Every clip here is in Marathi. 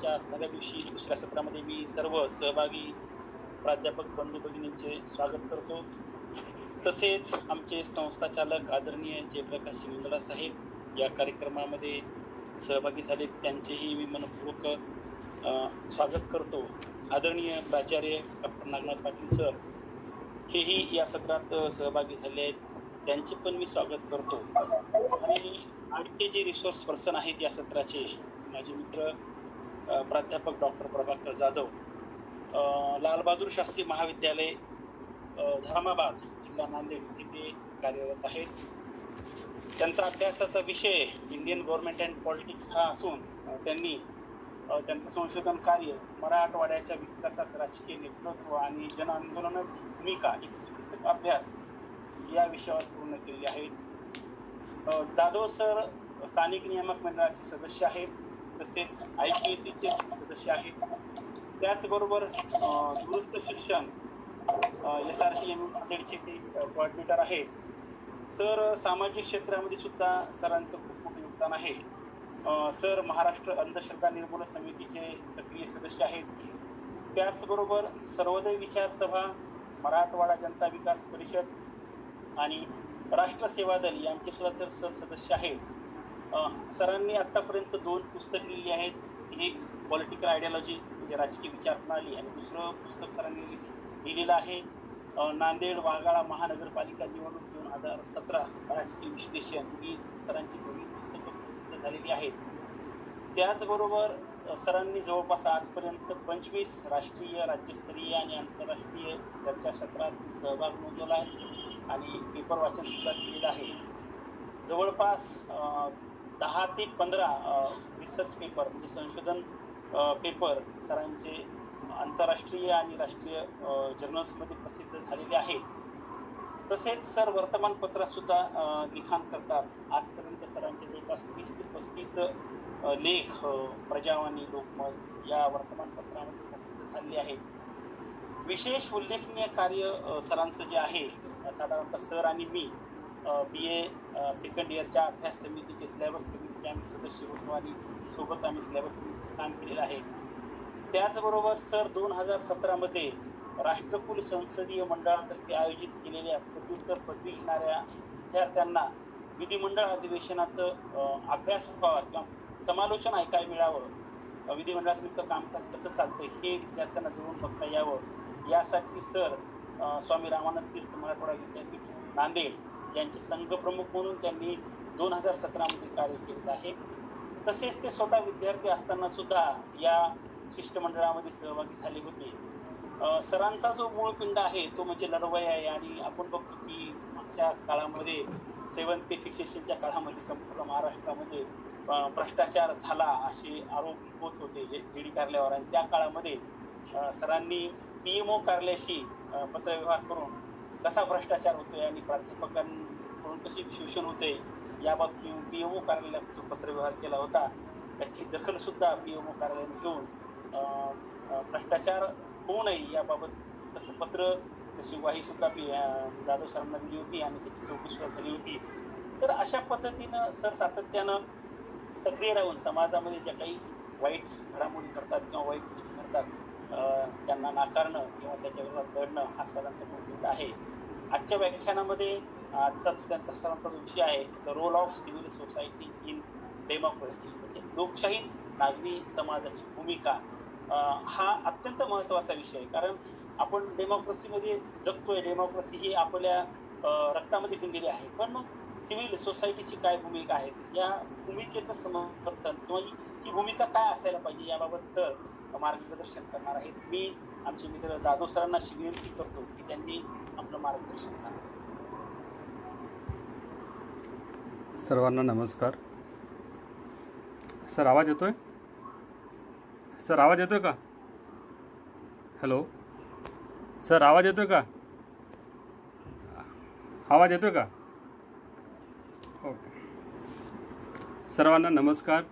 सत्राच्या सगळ्या दिवशी दुसऱ्या सत्रामध्ये मी सर्व सहभागी प्राध्यापक बंधू भगिनींचे स्वागत करतो। तसेच आमचे संस्था चालक आदरणीय जयप्रकाश शिंदे साहेब या कार्यक्रमामध्ये सहभागी झाले, त्यांचेही मी मनपूर्वक स्वागत करतो। आदरणीय प्राचार्य डॉक्टर नागनाथ पाटील सर हेही या सत्रात सहभागी झाले आहेत, त्यांचे पण मी स्वागत करतो। आणि आमचे जे रिसोर्स पर्सन आहेत या सत्राचे माझे मित्र प्राध्यापक डॉक्टर प्रभाकर जाधव, लालबहादूर शास्त्री महाविद्यालय धर्माबाद जिल्हा नांदेड येथे ते कार्यरत आहेत। त्यांचा अभ्यासाचा विषय इंडियन गव्हर्नमेंट अँड पॉलिटिक्स हा असून त्यांनी त्यांचं संशोधन कार्य मराठवाड्याच्या विकासात राजकीय नेतृत्व आणि जन आंदोलनाची भूमिका एक चिकित्सक अभ्यास या विषयावर पूर्ण केलेले आहेत। जाधव सर स्थानिक नियामक मंडळाचे सदस्य आहेत, तसेच IPSCचे सदस्य आहेत। त्याचबरोबर दूरस्थ शिक्षण SRTM नांदेडचे ते कोऑर्डिनेटर आहेत। सर सामाजिक क्षेत्रामध्ये सुद्धा सरांचं खूप मोठं योगदान आहे। सर महाराष्ट्र अंधश्रद्धा निर्मूलन समितीचे सक्रिय सदस्य आहेत। त्याचबरोबर सर्वोदय विचार सभा, मराठवाडा जनता विकास परिषद आणि राष्ट्र सेवा दल यांचे सुद्धा सर सदस्य आहेत। सरांनी आतापर्यंत 2 पुस्तक लिहिली आहेत, एक पॉलिटिकल आयडियोलॉजी म्हणजे राजकीय विचार प्रणाली आणि दुसरं पुस्तक सरांनी लिहिलेलं आहे नांदेड वाघाळा महानगरपालिका निवडणूक 2017 राजकीय विश्लेषण। ही सरांची दोन्ही पुस्तकं प्रसिद्ध झालेली आहेत। त्याचबरोबर सरांनी जवळपास आजपर्यंत 25 राष्ट्रीय, राज्यस्तरीय आणि आंतरराष्ट्रीय चर्चासत्रात सहभाग नोंदवला आहे आणि पेपर वाचन सुद्धा केलेलं आहे। जवळपास 10 ते 15 रिसर्च पेपर म्हणजे संशोधन पेपर सरांचे आंतरराष्ट्रीय आणि राष्ट्रीय जर्नल्समध्ये प्रसिद्ध झालेले आहे। तसेच सर वर्तमानपत्रात सुद्धा लिखाण करतात। आजपर्यंत सरांचे जवळपास 30 ते 35 लेख प्रजावाणी, लोकमत या वर्तमानपत्रामध्ये प्रसिद्ध झालेले आहेत। विशेष उल्लेखनीय कार्य सरांचं जे आहे, साधारणतः सर आणि मी BA सेकंड इयरच्या अभ्यास समितीचे सिलेबस कमिटीचे आम्ही सदस्य होतो आणि सोबत आम्ही सिलेबस कमिटीचं काम केलेलं आहे। त्याचबरोबर सर 2017 मध्ये राष्ट्रकुल संसदीय मंडळातर्फे आयोजित केलेल्या पदव्युत्तर पदवी घेणाऱ्या विद्यार्थ्यांना विधिमंडळ अधिवेशनाचं अभ्यास व्हावा किंवा समालोचन ऐकायला मिळावं, विधिमंडळाचं कामकाज कसं चालतंय हे विद्यार्थ्यांना जवळून बघता यावं, यासाठी सर स्वामी रामानंद तीर्थ मराठवाडा विद्यापीठ नांदेड यांचे संघ प्रमुख म्हणून त्यांनी 2017 मध्ये कार्य केलेलं आहे। तसेच ते स्वतः विद्यार्थी असताना सुद्धा या शिष्टमंडळामध्ये सहभागी झाले होते। सरांचा जो मूळ पिंड आहे तो म्हणजे लढवय आहे आणि आपण बघतो की मागच्या काळामध्ये 7 ते फिक्सेशनच्या काळामध्ये संपूर्ण महाराष्ट्रामध्ये भ्रष्टाचार झाला असे आरोप होत होते GD कार्यालयावर, आणि त्या काळामध्ये सरांनी PMO कार्यालयाशी पत्रव्यवहार करून कसा भ्रष्टाचार होतोय आणि प्राध्यापकांकडून कशी शोषण होते याबाबत PMO कार्यालयाला जो पत्रव्यवहार केला होता त्याची दखल सुद्धा PMO कार्यालयाने घेऊन भ्रष्टाचार होऊ नये याबाबत तसं पत्र, तशी ग्वाही सुद्धा जाधव सरांना दिली होती आणि त्याची चौकशी झाली होती। तर अशा पद्धतीनं सर सातत्यानं सक्रिय राहून समाजामध्ये ज्या काही वाईट घडामोडी करतात किंवा वाईट गोष्टी करतात त्यांना नाकारणं किंवा त्याच्याविरोधात लढणं हा सरांचा मूळ आहे। आजच्या व्याख्यानामध्ये आजचा त्यांचा सरांचा जो विषय आहे the role of civil society in democracy म्हणजे लोकशाहीत नागरी समाजाची भूमिका, हा अत्यंत महत्त्वाचा विषय आहे। कारण आपण डेमोक्रेसीमध्ये जगतोय, डेमोक्रेसी ही आपल्या रक्तामध्ये भिनलेली आहे, पण मग सिव्हिल सोसायटीची काय भूमिका आहे, या भूमिकेचं समर्थन किंवा ही भूमिका काय असायला पाहिजे याबाबत सर मार्गदर्शन करणार आहेत। मी आमचे मित्र जाधव सरांना विनंती करतो की त्यांनी आपलं मार्गदर्शन करावं। सर्वांना नमस्कार। सर आवाज येतोय? सर आवाज येतोय का? हॅलो सर, आवाज येतोय का? आवाज येतोय का? ओके। सर्वांना नमस्कार।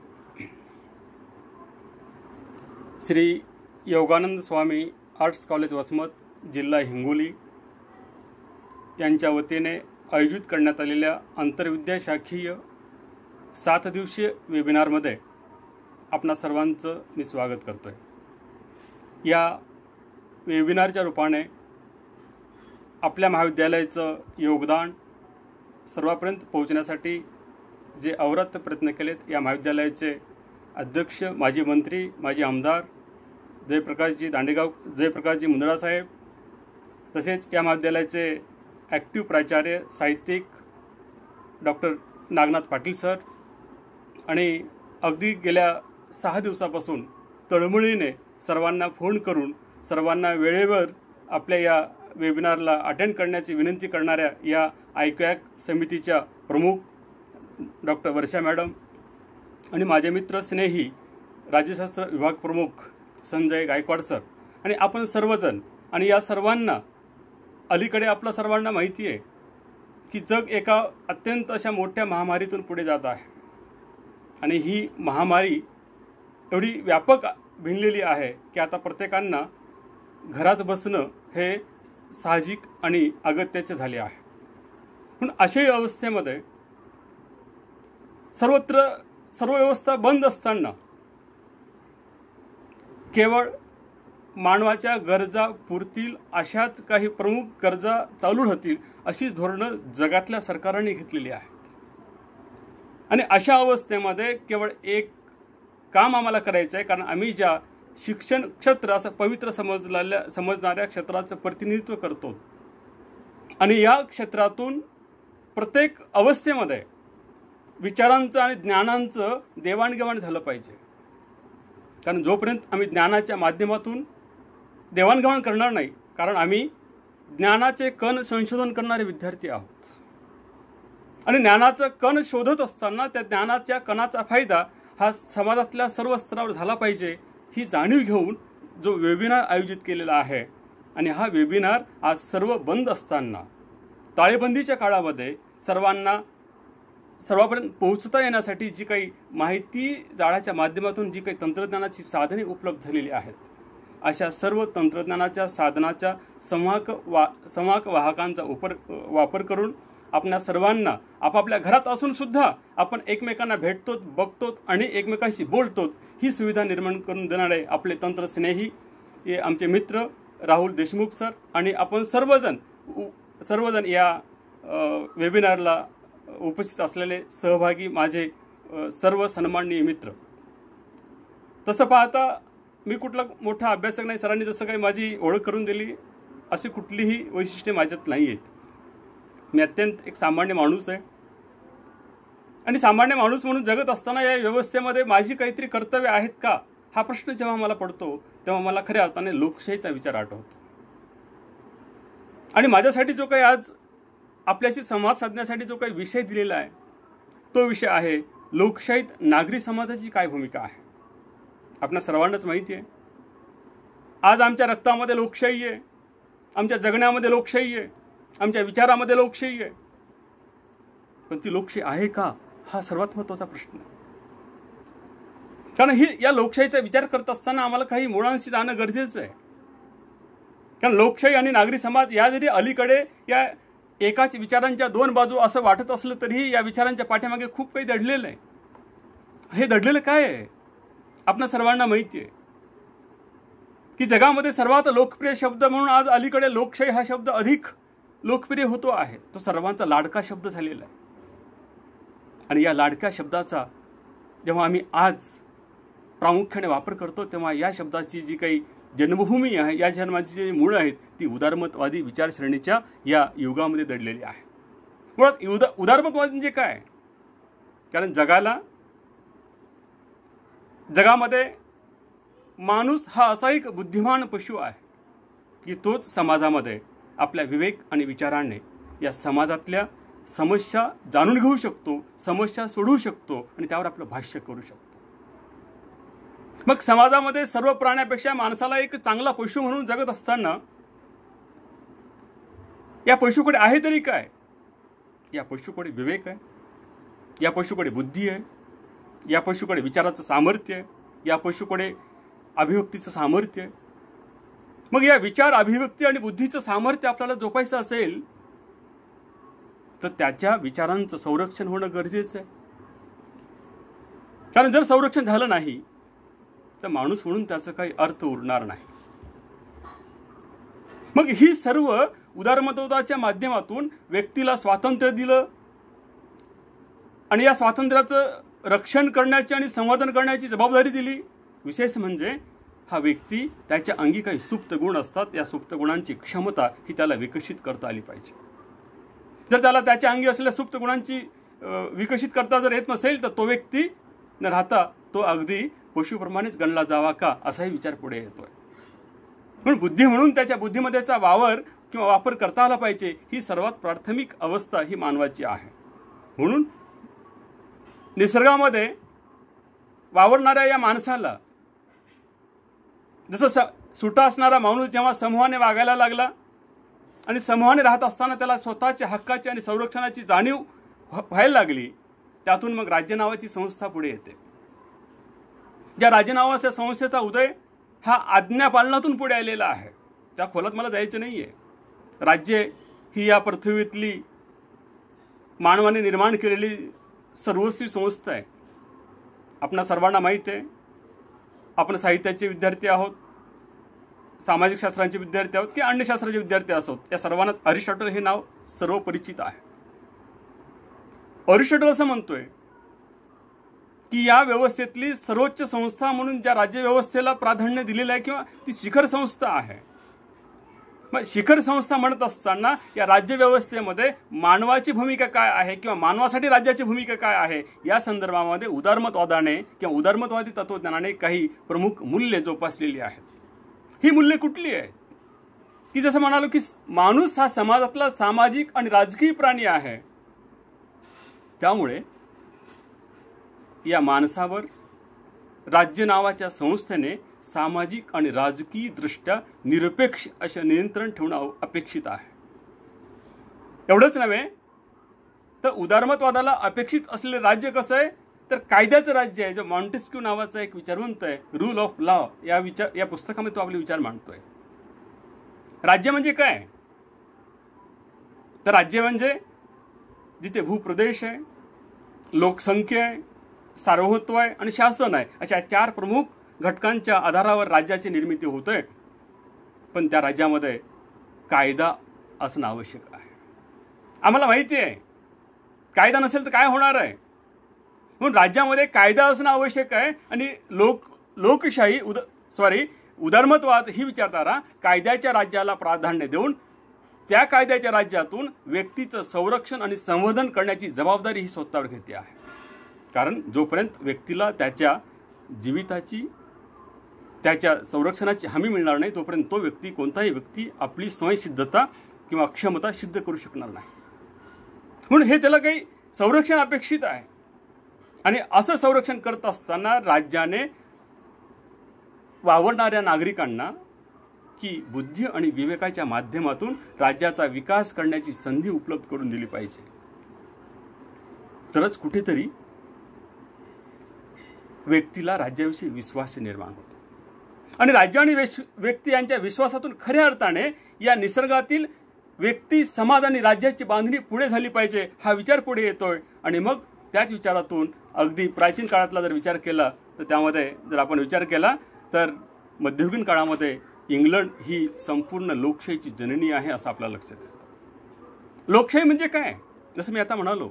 श्री योगानंद स्वामी आर्ट्स कॉलेज वसमत, जिल्हा हिंगोली यांच्या वतीने आयोजित करण्यात आलेल्या आंतरविद्याशाखीय 7 दिवसीय वेबिनारमध्ये आपणा सर्वांचं मी स्वागत करतो आहे। या वेबिनारच्या रूपाने आपल्या महाविद्यालयाचं योगदान सर्वांपर्यंत पोहोचण्यासाठी जे अविरत प्रयत्न केलेत, या महाविद्यालयाचे अध्यक्ष, माजी मंत्री, माजी आमदार जयप्रकाशजी मुंदडा साहेब, तसेच या महाविद्यालयाचे ॲक्टिव्ह प्राचार्य साहित्यिक डॉक्टर नागनाथ पाटील सर, आणि अगदी गेल्या 6 दिवसापासून तळमळीने सर्वांना फोन करून सर्वांना वेळेवर आपल्या या वेबिनारला अटेंड करण्याची विनंती करणाऱ्या या आयकॅक समितीच्या प्रमुख डॉक्टर वर्षा मॅडम आणि माझे मित्र स्नेही राज्यशास्त्र विभाग प्रमुख संजय गायकवाड सर आणि आपण सर्वजण, आणि या सर्वांना अलीकडे आपल्या सर्वांना माहिती आहे की जग एका अत्यंत अशा मोठ्या महामारीतून पुढे जात आहे आणि ही महामारी एवढी व्यापक भिनलेली आहे की आता प्रत्येकांना घरात बसणं हे साहजिक आणि अगत्याचे झाले आहे। पण अशाही अवस्थेमध्ये सर्वत्र सर्व व्यवस्था बंद असताना केवळ मानवाच्या गरजा पुरतील अशाच काही प्रमुख गरजा चालू राहतील अशीच धोरणं जगातल्या सरकारांनी घेतलेली आहेत। आणि अशा अवस्थेमध्ये केवळ एक काम आम्हाला करायचं आहे, कारण आम्ही ज्या शिक्षण क्षेत्र असं पवित्र समजणाऱ्या क्षेत्राचं प्रतिनिधित्व करतो आणि या क्षेत्रातून प्रत्येक अवस्थेमध्ये विचारांचं आणि ज्ञानांचं देवाणघेवाण झालं पाहिजे। कारण जोपर्यंत आम्ही ज्ञानाच्या माध्यमातून देवाणघेवाण करणार नाही, कारण आम्ही ज्ञानाचे कण संशोधन करणारे विद्यार्थी आहोत आणि ज्ञानाचं कण शोधत असताना त्या ज्ञानाच्या कणाचा फायदा हा समाजातल्या सर्व स्तरावर झाला पाहिजे, ही जाणीव घेऊन जो वेबिनार आयोजित केलेला आहे। आणि हा वेबिनार आज सर्व बंद असताना टाळेबंदीच्या काळामध्ये सर्वांपर्यंत पोहोचता येण्यासाठी जी काही माहिती जाळ्याच्या माध्यमातून जी काही तंत्रज्ञानाची साधने उपलब्ध झालेली आहेत, अशा सर्व तंत्रज्ञानाच्या साधनाच्या संवाहक वाहकांचा वापर करून आपल्या सर्वांना आपापल्या घरात असून सुद्धा आपण एकमेकांना भेटतो, बघतो आणि एकमेकांशी बोलतो, ही सुविधा निर्माण करून देणारे आपले तंत्रस्नेही हे आमचे मित्र राहुल देशमुख सर आणि आपण सर्वजण या वेबिनारला उपस्थित असलेले सहभागी माझे सर्व सन्माननीय मित्र। तसं पाहता मी कुठला मोठा अभ्यासक नाही, सरांनी जसं काही माझी ओळख करून दिली अशी कुठलीही वैशिष्ट्ये माझ्यात नाही आहेत। मी अत्यंत एक सामान्य माणूस आहे आणि सामान्य माणूस म्हणून जगत असताना या व्यवस्थेमध्ये माझी काहीतरी कर्तव्य आहेत का, हा प्रश्न जेव्हा मला पडतो तेव्हा मला खऱ्या अर्थाने लोकशाहीचा विचार आठवतो। आणि माझ्यासाठी जो काही आज आपल्याशी संवाद साधण्यासाठी जो काही विषय दिलेला आहे तो विषय आहे लोकशाहीत नागरी समाजाची काय भूमिका आहे। आपल्या सर्वांनाच माहिती आहे आज आमच्या रक्तामध्ये लोकशाही आहे, आमच्या जगण्यामध्ये लोकशाही आहे, आमच्या विचारामध्ये लोकशाही आहे, पण ती लोकशाही आहे का, हा सर्वात महत्त्वाचा प्रश्न आहे। कारण या लोकशाहीचा विचार करत असताना आम्हाला काही मुळांशी जाणं गरजेचं आहे। कारण लोकशाही आणि नागरी समाज या जरी अलीकडे या एकाच विचारांच्या 2 बाजू असं वाटत असलं तरीही या विचारांच्या पाठीमागे खूप काही दडलेलं आहे। हे दडलेलं काय आहे आपल्या सर्वांना माहिती आहे की जगामध्ये सर्वात लोकप्रिय शब्द म्हणून आज अलीकडे लोकशाही हा शब्द अधिक लोकप्रिय होतो आहे, तो सर्वांचा लाडका शब्द झालेला आहे। आणि या लाडक्या शब्दाचा जेव्हा आम्ही आज प्रामुख्याने वापर करतो तेव्हा या शब्दाची जी काही जन्मभूमी आहे, या जन्माची जी मूळ आहेत ती उदारमतवादी विचारसरणीच्या या युगामध्ये दडलेली आहे। मुळात उदारमतवाद म्हणजे काय, कारण जगामध्ये माणूस हा असा एक बुद्धिमान पशु आहे की तोच समाजामध्ये आपल्या विवेक आणि विचाराने या समाजातल्या समस्या जाणून घेऊ शकतो, समस्या सोडवू शकतो आणि त्यावर आपलं भाष्य करू शकतो। मग समाजामध्ये सर्व प्राण्यापेक्षा माणसाला एक चांगला पशु म्हणून जगत असताना या पशुकडे आहे तरी काय, या पशुकडे विवेक आहे, या पशुकडे बुद्धी आहे, या पशुकडे विचाराचं सामर्थ्य आहे, या पशुकडे अभिव्यक्तीचं सामर्थ्य आहे। मग या विचार, अभिव्यक्ती आणि बुद्धीचं सामर्थ्य आपल्याला जोपासायचं असेल तर त्याच्या विचारांचं संरक्षण होणं गरजेचं आहे। कारण जर संरक्षण झालं नाही तर माणूस म्हणून त्याचा काही अर्थ उरणार नाही. मग ही सर्व उदारमतवादाच्या माध्यमातून व्यक्तीला स्वातंत्र्य दिलं आणि या स्वातंत्र्याचं रक्षण करण्याची आणि संवर्धन करण्याची जबाबदारी दिली. विशेष म्हणजे हा व्यक्ती त्याच्या अंगी काही सुप्त गुण असतात, या सुप्त गुणांची क्षमता ही त्याला विकसित करता आली पाहिजे. जर त्याला त्याच्या अंगी असलेल्या सुप्त गुणांची विकसित करता जर येत नसेल तर तो व्यक्ती न राहता तो अगदी पशुप्रमाणेच गणला जावा का असाही विचार पुढे येतोय. म्हणून बुद्धी म्हणून त्याच्या बुद्धिमत्तेचा वापर करता आला पाहिजे. ही सर्वात प्राथमिक अवस्था ही मानवाची आहे. म्हणून निसर्गामध्ये वावरणाऱ्या या माणसाला जसं सुटा असणारा माणूस जेव्हा समूहाने वागायला लागला आणि समूहाने राहत असताना त्याला स्वतःच्या हक्काची आणि संरक्षणाची जाणीव व्हायला लागली, त्यातून मग राज्य नावाची संस्था पुढे येते. ज्या राज्य नावाच्या संस्थेचा उदय हा आज्ञापालनातून पुढे आलेला आहे. त्या खोलात मला जायचं नाहीये. राज्य ही या पृथ्वीतली मानवाने निर्माण केलेली सर्वस्वी संस्था आहे. आपणा सर्वांना माहीत आहे. आपण साहित्याचे विद्यार्थी आहोत, सामाजिक शास्त्रांचे विद्यार्थी आहोत की अन्य शास्त्राचे विद्यार्थी असोत, या सर्वांनाच अरिस्टॉटल हे नाव सर्व परिचित आहे. अरिस्टॉटल असं म्हणतोय की या व्यवस्थेतली सर्वोच्च संस्था म्हणून ज्या राज्य व्यवस्थेला प्राधान्य दिलेलं आहे किंवा ती शिखर संस्था आहे. मग शिखर संस्था म्हणत असताना या राज्य व्यवस्थेमध्ये मानवाची भूमिका काय आहे किंवा मानवासाठी राज्याची भूमिका काय आहे या संदर्भामध्ये उदारमतवादाने किंवा उदारमतवादी तत्वज्ञानाने काही प्रमुख मूल्ये जोपासलेली आहेत. ही मूल्ये कुठली आहेत की जसं म्हणालो की माणूस हा समाजातला सामाजिक आणि राजकीय प्राणी आहे. त्यामुळे या माणसावर राज्य नावाच्या संस्थेने सामाजिक आणि राजकीय दृष्ट्या निरपेक्ष असे नियंत्रण ठेवणं अपेक्षित आहे. एवढंच नव्हे तर उदारमतवादाला अपेक्षित असलेले राज्य कसं आहे तर कायद्याचं राज्य आहे. जो मॉन्टेस्क्यू नावाचा एक विचारवंत आहे, रूल ऑफ लॉ या पुस्तकामध्ये तो आपले विचार मांडतोय. राज्य म्हणजे काय तर राज्य म्हणजे जिथे भूप्रदेश आहे, लोकसंख्या आहे, सार्वभौमत्व आहे आणि शासन आहे, अशा 4 प्रमुख घटकांच्या आधारावर राज्याची निर्मिती होते. पण त्या राज्यामध्ये कायदा असणं आवश्यक आहे. आम्हाला माहिती आहे कायदा नसेल तर काय होणार आहे. म्हणून राज्यामध्ये कायदा असणं आवश्यक आहे आणि लोकशाही उदारमतवाद ही विचारधारा कायद्याच्या राज्याला प्राधान्य देऊन त्या कायद्याच्या राज्यातून व्यक्तीचं संरक्षण आणि संवर्धन करण्याची जबाबदारी ही स्वतःवर घेते आहे. कारण जोपर्यंत व्यक्तीला त्याच्या जीविताची त्याच्या संरक्षणाची हमी मिळणार नाही तोपर्यंत कोणताही व्यक्ती आपली स्वयंसिद्धता किंवा क्षमता सिद्ध करू शकणार नाही. म्हणून हे त्याला काही संरक्षण अपेक्षित आहे. आणि असं संरक्षण करत असताना राज्याने वावरणाऱ्या नागरिकांना की बुद्धी आणि विवेकाच्या माध्यमातून राज्याचा विकास करण्याची संधी उपलब्ध करून दिली पाहिजे. तरच कुठेतरी व्यक्तीला राज्याविषयी विश्वास निर्माण होतो आणि राज्य आणि व्यक्ती यांच्या विश्वासातून खऱ्या अर्थाने या निसर्गातील व्यक्ती, समाज आणि राज्याची बांधणी पुढे झाली पाहिजे हा विचार पुढे येतोय. आणि मग त्याच विचारातून अगदी प्राचीन काळातला जर विचार केला तर त्यामध्ये जर आपण विचार केला तर मध्ययुगीन काळामध्ये इंग्लंड ही संपूर्ण लोकशाहीची जननी आहे असं आपल्याला लक्षात येतं. लोकशाही म्हणजे काय, जसं मी आता म्हणालो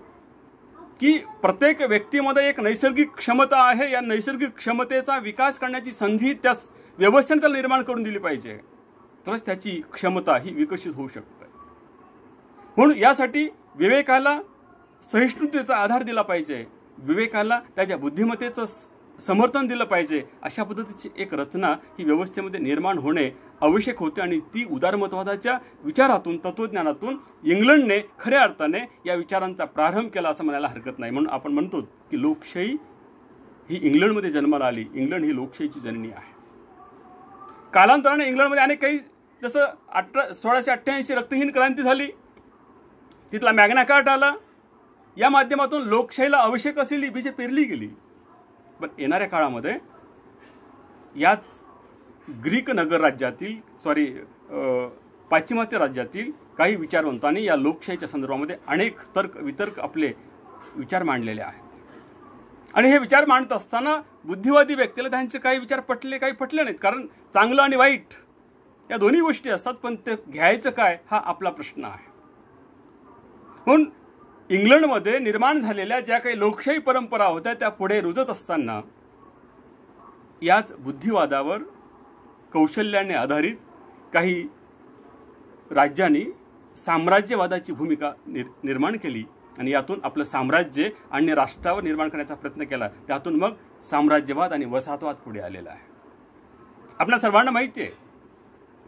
की प्रत्येक व्यक्तीमध्ये एक नैसर्गिक क्षमता आहे. या नैसर्गिक क्षमतेचा विकास करण्याची संधी त्या व्यवस्थेने त्याला निर्माण करून दिली पाहिजे, तरच त्याची क्षमता ही विकसित होऊ शकते. म्हणून यासाठी विवेकाला सहिष्णुतेचा आधार दिला पाहिजे, विवेकाला त्याच्या बुद्धिमत्तेचं समर्थन दिलं पाहिजे. अशा पद्धतीची एक रचना ही व्यवस्थेमध्ये निर्माण होणे आवश्यक होते आणि ती उदारमतवादाच्या विचारातून, तत्वज्ञानातून इंग्लंडने खऱ्या अर्थाने या विचारांचा प्रारंभ केला असं म्हणायला हरकत नाही. म्हणून आपण म्हणतो की लोकशाही ही इंग्लंडमध्ये जन्माला आली. इंग्लंड ही लोकशाहीची जननी आहे. कालांतराने इंग्लंडमध्ये अनेक काही, जसं 1688 रक्तहीन क्रांती झाली, तिथला मॅग्ना कार्टा आला. या माध्यमातून लोकशाहीला आवश्यक असलेली बीजे पेरली गेली. पण येणाऱ्या काळामध्ये याच ग्रीक नगर राज्यातील पाश्चिमात्य राज्यातील काही विचारवंतांनी या लोकशाहीच्या संदर्भामध्ये अनेक तर्क वितर्क आपले विचार मांडलेले आहेत. आणि हे विचार मांडत असताना बुद्धिवादी व्यक्तीला त्यांचे काही विचार पटले, काही पटले नाहीत. कारण चांगलं आणि वाईट या दोन्ही गोष्टी असतात, पण ते घ्यायचं काय हा आपला प्रश्न आहे. म्हणून इंग्लंडमध्ये निर्माण झालेल्या ज्या काही लोकशाही परंपरा होत्या त्या पुढे रुजत असताना याच बुद्धिवादावर कौशल्याने आधारित काही राज्यांनी साम्राज्यवादाची भूमिका निर्माण केली आणि यातून आपलं साम्राज्य आणि राष्ट्रावर निर्माण करण्याचा प्रयत्न केला. त्यातून मग साम्राज्यवाद आणि वसाहतवाद पुढे आलेला आहे. आपल्या सर्वांना माहिती आहे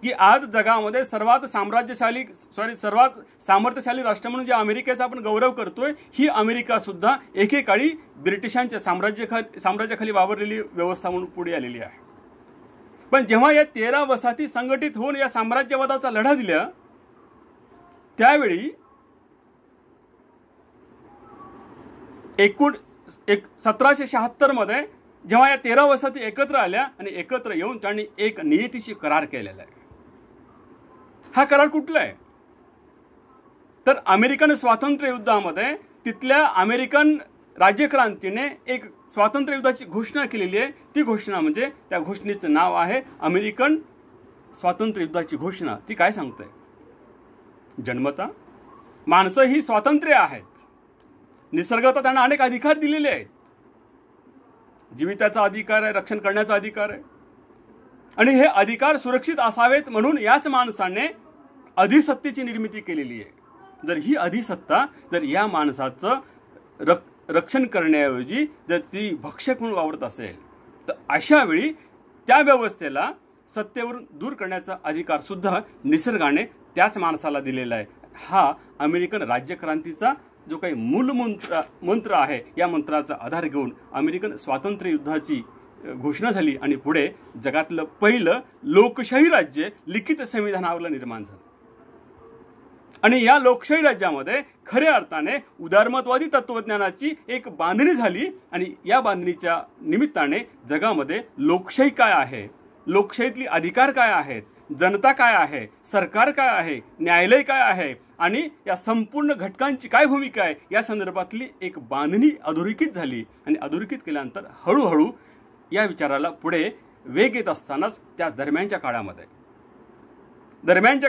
की आज जगामध्ये सर्वात सामर्थ्यशाली राष्ट्र म्हणून जे अमेरिकेचा आपण गौरव करतोय, ही अमेरिका सुद्धा एकेकाळी ब्रिटिशांच्या साम्राज्याखाली वावरलेली व्यवस्था म्हणून पुढे आलेली आहे. पण जेव्हा या 13 वसाहती संघटित होऊन या साम्राज्यवादाचा लढा दिला, त्यावेळी 1776 मध्ये जेव्हा या 13 वसाहती एकत्र आल्या आणि एकत्र येऊन त्यांनी एक नियतीशी करार केलेला आहे. हा करार कुठला आहे? तर अमेरिकन स्वातंत्र्य युद्धामध्ये तिथल्या अमेरिकन राज्यक्रांतीने एक स्वातंत्र्य युद्धाची घोषणा केलेली आहे. ती घोषणा म्हणजे त्या घोषणेचं नाव आहे अमेरिकन स्वातंत्र्य युद्धाची घोषणा. ती काय सांगते? जन्मता माणसं ही स्वातंत्र्य आहेत. निसर्गात त्यांना अनेक अधिकार दिलेले आहेत. जीविताचा अधिकार आहे, रक्षण करण्याचा अधिकार आहे, आणि हे अधिकार सुरक्षित असावेत म्हणून याच माणसाने अधिसत्तेची निर्मिती केलेली आहे. जर ही अधिसत्ता जर या माणसाचं रक्षण करण्याऐवजी जर ती भक्षक म्हणून वावरत असेल, तर अशा वेळी त्या व्यवस्थेला सत्तेवरून दूर करण्याचा अधिकार सुद्धा निसर्गाने त्याच माणसाला दिलेला आहे. हा अमेरिकन राज्यक्रांतीचा जो काही मूल मंत्र आहे, या मंत्राचा आधार घेऊन अमेरिकन स्वातंत्र्य युद्धाची घोषणा झाली आणि पुढे जगातलं पहिलं लोकशाही राज्य लिखित संविधानावर निर्माण झालं. आणि या लोकशाही राज्यामध्ये खऱ्या अर्थाने उदारमतवादी तत्वज्ञानाची एक बांधणी झाली आणि या बांधणीच्या निमित्ताने जगामध्ये लोकशाही काय आहे, लोकशाहीतली अधिकार काय आहेत, जनता काय आहे, सरकार काय आहे, न्यायालय काय आहे आणि या संपूर्ण घटकांची काय भूमिका आहे, या संदर्भातली एक बांधणी अधोरेखित झाली. आणि अधोरेखित केल्यानंतर हळूहळू या विचाराला पुढे वेग येत असतानाच त्या दरम्यानच्या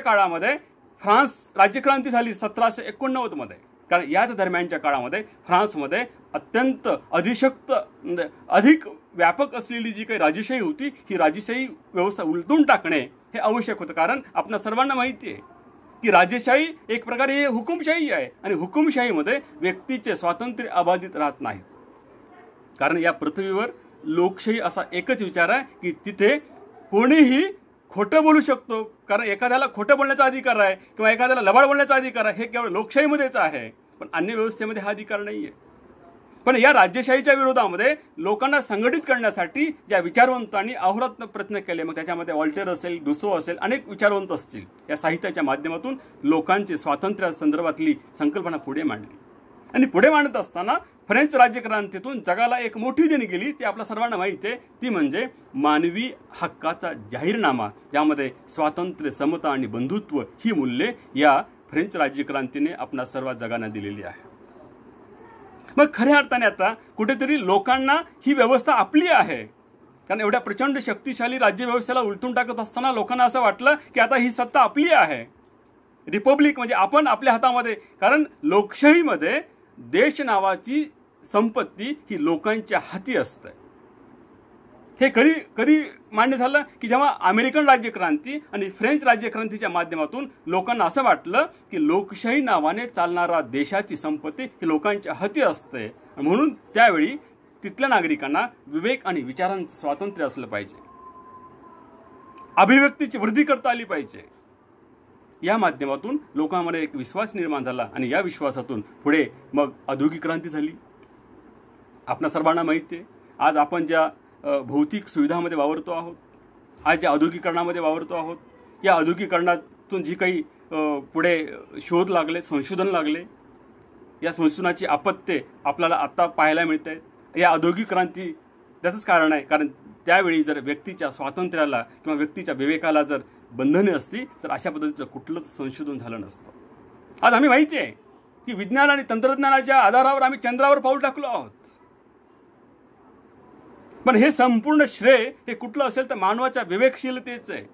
काळामध्ये फ्रान्स राज्यक्रांती झाली 1789 मध्ये. कारण याच दरम्यानच्या काळामध्ये फ्रान्समध्ये अत्यंत अधिक व्यापक असलेली जी काही राजेशाही होती, ही राजेशाही व्यवस्था उलटून टाकणे हे आवश्यक होतं. कारण आपल्या सर्वांना माहिती आहे की राजेशाही एक प्रकारे हे हुकुमशाही आहे आणि हुकुमशाहीमध्ये व्यक्तीचे स्वातंत्र्य अबाधित राहत नाही. कारण या पृथ्वीवर लोकशाही असा एकच विचार आहे की तिथे कोणीही खोटं बोलू शकतो. कारण एखाद्याला खोटं बोलण्याचा अधिकार आहे किंवा एखाद्याला लबाड बोलण्याचा अधिकार आहे, हे केवळ लोकशाहीमध्येच आहे, पण अन्य व्यवस्थेमध्ये हा अधिकार नाहीये. पण या राज्यशाहीच्या विरोधामध्ये लोकांना संघटित करण्यासाठी ज्या विचारवंतांनी अहोरात्र प्रयत्न केले, मग त्याच्यामध्ये वॉल्टेर असेल, डुसो असेल, अनेक विचारवंत असतील, या साहित्याच्या माध्यमातून लोकांची स्वातंत्र्या संदर्भातली संकल्पना पुढे मांडली. आणि पुढे मांडत असताना फ्रेंच राज्यक्रांतीतून जगाला एक मोठी देणी गेली, ती आपल्या सर्वांना माहिती आहे. ती म्हणजे मानवी हक्काचा जाहीरनामा, यामध्ये स्वातंत्र्य, समता आणि बंधुत्व ही मूल्ये या फ्रेंच राज्यक्रांतीने आपल्या सर्व जगांना दिलेली आहे. मग खऱ्या अर्थाने आता कुठेतरी लोकांना ही व्यवस्था आपली आहे. कारण एवढ्या प्रचंड शक्तिशाली राज्यव्यवस्थेला उलटून टाकत असताना लोकांना असं वाटलं की आता ही सत्ता आपली आहे. रिपब्लिक म्हणजे आपण आपल्या हातामध्ये. कारण लोकशाहीमध्ये देश नावाची संपत्ती ही लोकांच्या हाती असते. हे कधी मान्य झालं की जेव्हा अमेरिकन राज्यक्रांती आणि फ्रेंच राज्यक्रांतीच्या माध्यमातून लोकांना असं वाटलं की लोकशाही नावाने चालणारा देशाची संपत्ती ही लोकांच्या हाती असते. म्हणून त्यावेळी तिथल्या नागरिकांना विवेक आणि विचारांचं स्वातंत्र्य असलं पाहिजे, अभिव्यक्तीची वृद्धी करता आली पाहिजे. या माध्यमातून लोकांमध्ये एक विश्वास निर्माण झाला आणि या विश्वासातून पुढे मग औद्योगिक क्रांती झाली. आपल्या सर्वांना माहिती आहे, आज आपण ज्या भौतिक सुविधामध्ये वावरतो आहोत, आज ज्या औद्योगिकरणामध्ये वावरतो आहोत, या औद्योगिकरणातून जी काही पुढे शोध लागले, संशोधन लागले, या संशोधनाची अपत्ये आपल्याला आता पाहायला मिळत आहेत. या औद्योगिक क्रांती त्याचंच कारण आहे. कारण त्यावेळी जर व्यक्तीच्या स्वातंत्र्याला किंवा व्यक्तीच्या विवेकाला जर बंधने असती तर अशा पद्धतीचं कुठलंच संशोधन झालं नसतं. आज आम्ही माहिती आहे की विज्ञान आणि तंत्रज्ञानाच्या आधारावर आम्ही चंद्रावर पाऊल टाकलो आहोत. पण हे संपूर्ण श्रेय हे कुठलं असेल तर मानवाच्या विवेकशीलतेचं आहे,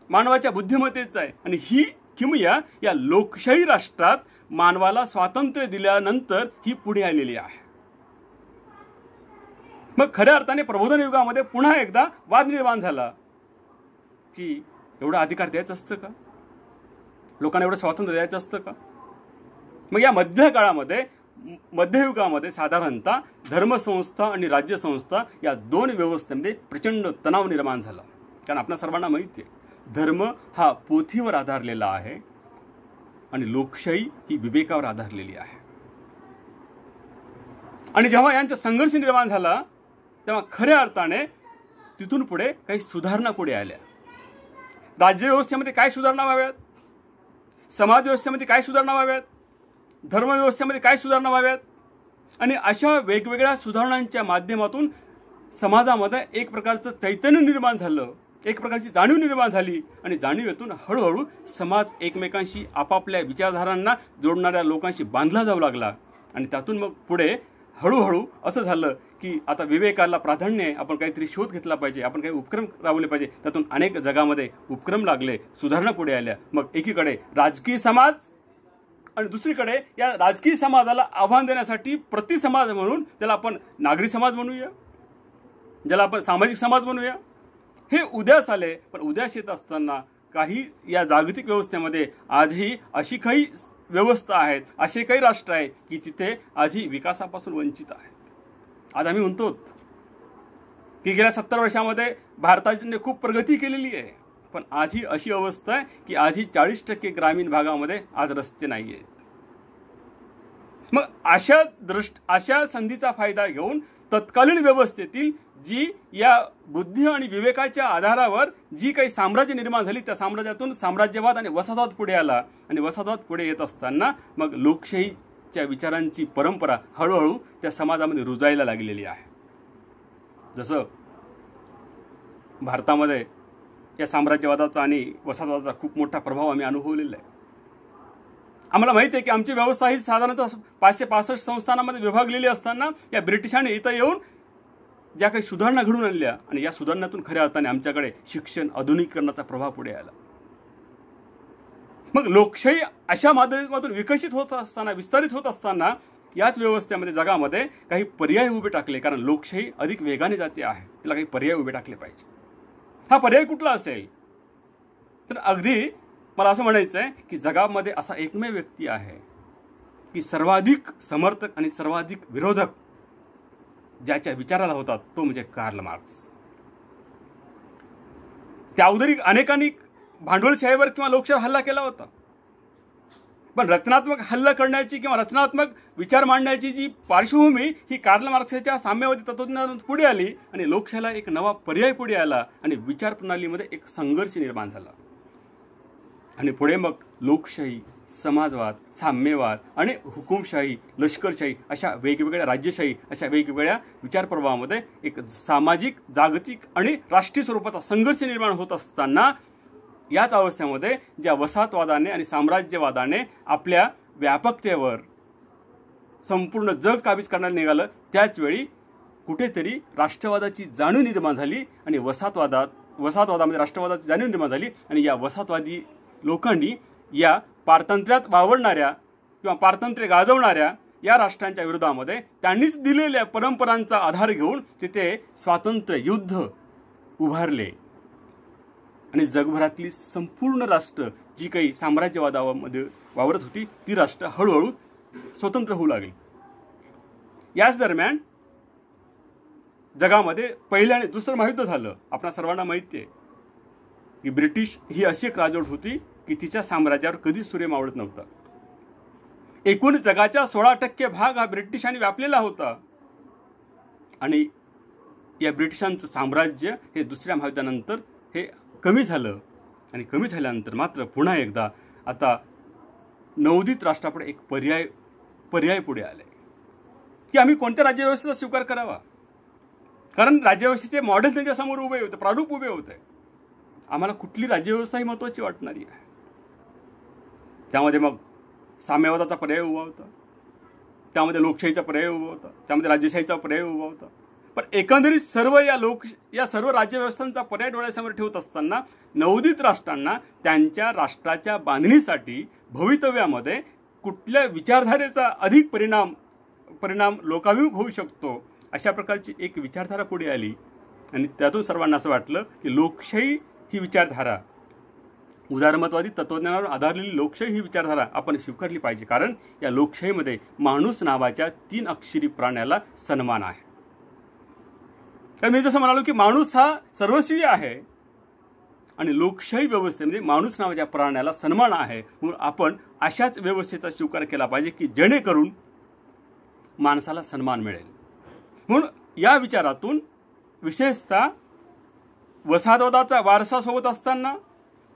मानवाच्या बुद्धिमत्तेचं आहे. आणि ही किमया या लोकशाही राष्ट्रात मानवाला स्वातंत्र्य दिल्यानंतर ही पुढे आलेली आहे. मग खऱ्या अर्थाने प्रबोधन युगामध्ये पुन्हा एकदा वाद निर्माण झाला की एवढं अधिकार द्यायचं असतं का, लोकांना एवढं स्वातंत्र्य द्यायचं असतं का. मग या मध्ययुगामध्ये साधारणतः धर्मसंस्था आणि राज्यसंस्था या दोन व्यवस्थेमध्ये प्रचंड तणाव निर्माण झाला. कारण आपल्या सर्वांना माहिती आहे धर्म हा पोथीवर आधारलेला आहे आणि लोकशाही ही विवेकावर आधारलेली आहे. आणि जेव्हा यांचा संघर्ष निर्माण झाला तेव्हा खऱ्या अर्थाने तिथून पुढे काही सुधारणा पुढे आल्या. राज्यव्यवस्थेमध्ये काय सुधारणा व्हाव्यात, समाज व्यवस्थेमध्ये काय सुधारणा व्हाव्यात, धर्मव्यवस्थेमध्ये काय सुधारणा व्हाव्यात. आणि अशा वेगवेगळ्या सुधारणांच्या माध्यमातून समाजामध्ये एक प्रकारचं चैतन्य निर्माण झालं, एक प्रकारची जाणीव निर्माण झाली. आणि जाणीवेतून हळूहळू समाज एकमेकांशी आपापल्या विचारधारांना जोडणाऱ्या लोकांशी बांधला जाऊ लागला. आणि त्यातून मग पुढे हळूहळू असं झालं की आता विवेकाला प्राधान्य आहे, आपण काहीतरी शोध घेतला पाहिजे, आपण काही उपक्रम राबवले पाहिजे. त्यातून अनेक जगामध्ये उपक्रम लागले, सुधारणा पुढे आल्या. मग एकीकडे राजकीय समाज आणि दुसरीकडे या राजकीय समाजाला आव्हान देण्यासाठी प्रतिसमाज म्हणून त्याला आपण नागरी समाज म्हणूया, ज्याला आपण सामाजिक समाज म्हणूया, हे उदयास आले. पण उदयास येत असताना काही या जागतिक व्यवस्थेमध्ये आजही अशी काही व्यवस्था आहेत, असे काही राष्ट्र आहेत की तिथे आजही विकासापासून वंचित आहेत. आज आम्ही म्हणतो की गेल्या 70 वर्षामध्ये भारताने खूप प्रगती केलेली आहे, पण आजही अशी अवस्था आहे की आजही 40% ग्रामीण भागामध्ये आज रस्ते नाही आहेत. मग अशा संधीचा फायदा घेऊन तत्कालीन व्यवस्थेतील जी या बुद्धी आणि विवेकाच्या आधारावर जी काही साम्राज्य निर्माण झाली त्या साम्राज्यातून साम्राज्यवाद आणि वसाहतवाद पुढे आला. आणि वसाहतवाद पुढे येत असताना मग लोकशाहीच्या विचारांची परंपरा हळूहळू त्या समाजामध्ये रुजायला लागलेली आहे. जसं भारतामध्ये या साम्राज्यवादाचा आणि वसाहतवादाचा खूप मोठा प्रभाव आम्ही अनुभवलेला आहे. आम्हाला माहिती आहे की आमची व्यवस्था ही साधारणतः 565 संस्थानामध्ये विभागलेली असताना या ब्रिटिशांनी इथं येऊन ज्या काही सुधारणा घडून आणल्या आणि या सुधारणातून खऱ्या अर्थाने आमच्याकडे शिक्षण आधुनिकीकरणाचा प्रभाव पुढे आला. मग लोकशाही अशा माध्यमातून विकसित होत असताना, विस्तारित होत असताना याच व्यवस्थेमध्ये जगामध्ये काही पर्याय उभे टाकले. कारण लोकशाही अधिक वेगाने जाते आहे, तिला काही पर्याय उभे टाकले पाहिजे. हा पर्याय कुठला असेल तर अगदी मला असं म्हणायचं आहे की जगामध्ये असा एकमेव व्यक्ती आहे की सर्वाधिक समर्थक आणि सर्वाधिक विरोधक ज्याच्या विचाराला होतात तो म्हणजे कार्ल मार्क्स. त्याउदरी अनेकांनी भांडवलशाहीवर किंवा लोकशाहीवर हल्ला केला होता, पण रचनात्मक हल्ला करण्याची किंवा रचनात्मक विचार मांडण्याची जी पार्श्वभूमी ही कार्ल मार्क्सच्या साम्यवादी तत्त्वज्ञानातून पुढे आली आणि लोकशाहीला एक नवा पर्याय पुढे आला आणि विचार प्रणालीमध्ये एक संघर्ष निर्माण झाला. आणि पुढे मग लोकशाही, समाजवाद, साम्यवाद आणि हुकुमशाही, लष्करशाही अशा वेगवेगळ्या राज्यशाही अशा वेगवेगळ्या विचार प्रवाहामध्ये एक सामाजिक, जागतिक आणि राष्ट्रीय स्वरूपाचा संघर्ष निर्माण होत असताना याच अवस्थेमध्ये ज्या वसाहतवादाने आणि साम्राज्यवादाने आपल्या व्यापकतेवर संपूर्ण जग काबीज करण्याला निघालं त्याच वेळी कुठेतरी राष्ट्रवादाची जाणीव निर्माण झाली आणि वसाहतवादामध्ये राष्ट्रवादाची जाणीव निर्माण झाली. आणि या वसाहतवादी लोकांनी या पारतंत्र्यात वावरणाऱ्या किंवा पारतंत्र्य गाजवणाऱ्या या राष्ट्रांच्या विरोधामध्ये त्यांनीच दिलेल्या परंपरांचा आधार घेऊन तिथे स्वातंत्र्य युद्ध उभारले. आणि जगभरातली संपूर्ण राष्ट्र जी काही साम्राज्यवादामध्ये वावरत होती ती राष्ट्र हळूहळू स्वतंत्र होऊ लागली. याच दरम्यान जगामध्ये पहिलं आणि दुसरं महायुद्ध झालं. आपल्या सर्वांना माहिती आहे की ब्रिटिश ही अशी एक राजवट होती की तिच्या साम्राज्यावर कधीच सूर्य मावळत नव्हता. एकूण जगाच्या 16% भाग हा ब्रिटिशांनी व्यापलेला होता. आणि या ब्रिटिशांचं साम्राज्य हे दुसऱ्या महायुद्धानंतर हे कमी झालं. आणि कमी झाल्यानंतर मात्र पुन्हा एकदा आता नवोदित राष्ट्रापुढे एक पर्याय पुढे आले की आम्ही कोणत्या राज्यव्यवस्थेचा स्वीकार करावा. कारण राज्यव्यवस्थेचे मॉडेल त्यांच्यासमोर उभे होते, प्रारूप उभे होते. आम्हाला कुठली राज्यव्यवस्था ही महत्त्वाची वाटणारी आहे. त्यामध्ये मग साम्यवादाचा पर्याय उभा होता, त्यामध्ये लोकशाहीचा पर्याय उभा होता, त्यामध्ये राज्यशाहीचा पर्याय उभा होता. पण एकंदरीत या सर्व राज्यव्यवस्थांचा पर्याय डोळ्यासमोर ठेवत असताना नवोदित राष्ट्रांना त्यांच्या राष्ट्राच्या बांधणीसाठी भवितव्यामध्ये कुठल्या विचारधारेचा अधिक परिणाम लोकाभिमुख होऊ शकतो, अशा प्रकारची एक विचारधारा पुढे आली. आणि त्यातून सर्वांना असं वाटलं की लोकशाही ही विचारधारा, उदारमतवादी तत्वज्ञानावर आधारलेली लोकशाही ही विचारधारा आपण स्वीकारली पाहिजे. कारण या लोकशाहीमध्ये माणूस नावाच्या 3 अक्षरी प्राण्याला सन्मान आहे. तर मी जसं म्हणालो की माणूस हा सर्वस्वी आहे आणि लोकशाही व्यवस्थेमध्ये माणूस नावाच्या प्राण्याला सन्मान आहे. म्हणून आपण अशाच व्यवस्थेचा स्वीकार केला पाहिजे की जेणेकरून माणसाला सन्मान मिळेल. म्हणून या विचारातून विशेषतः वसाहतवादाचा वारसा सोबत असताना,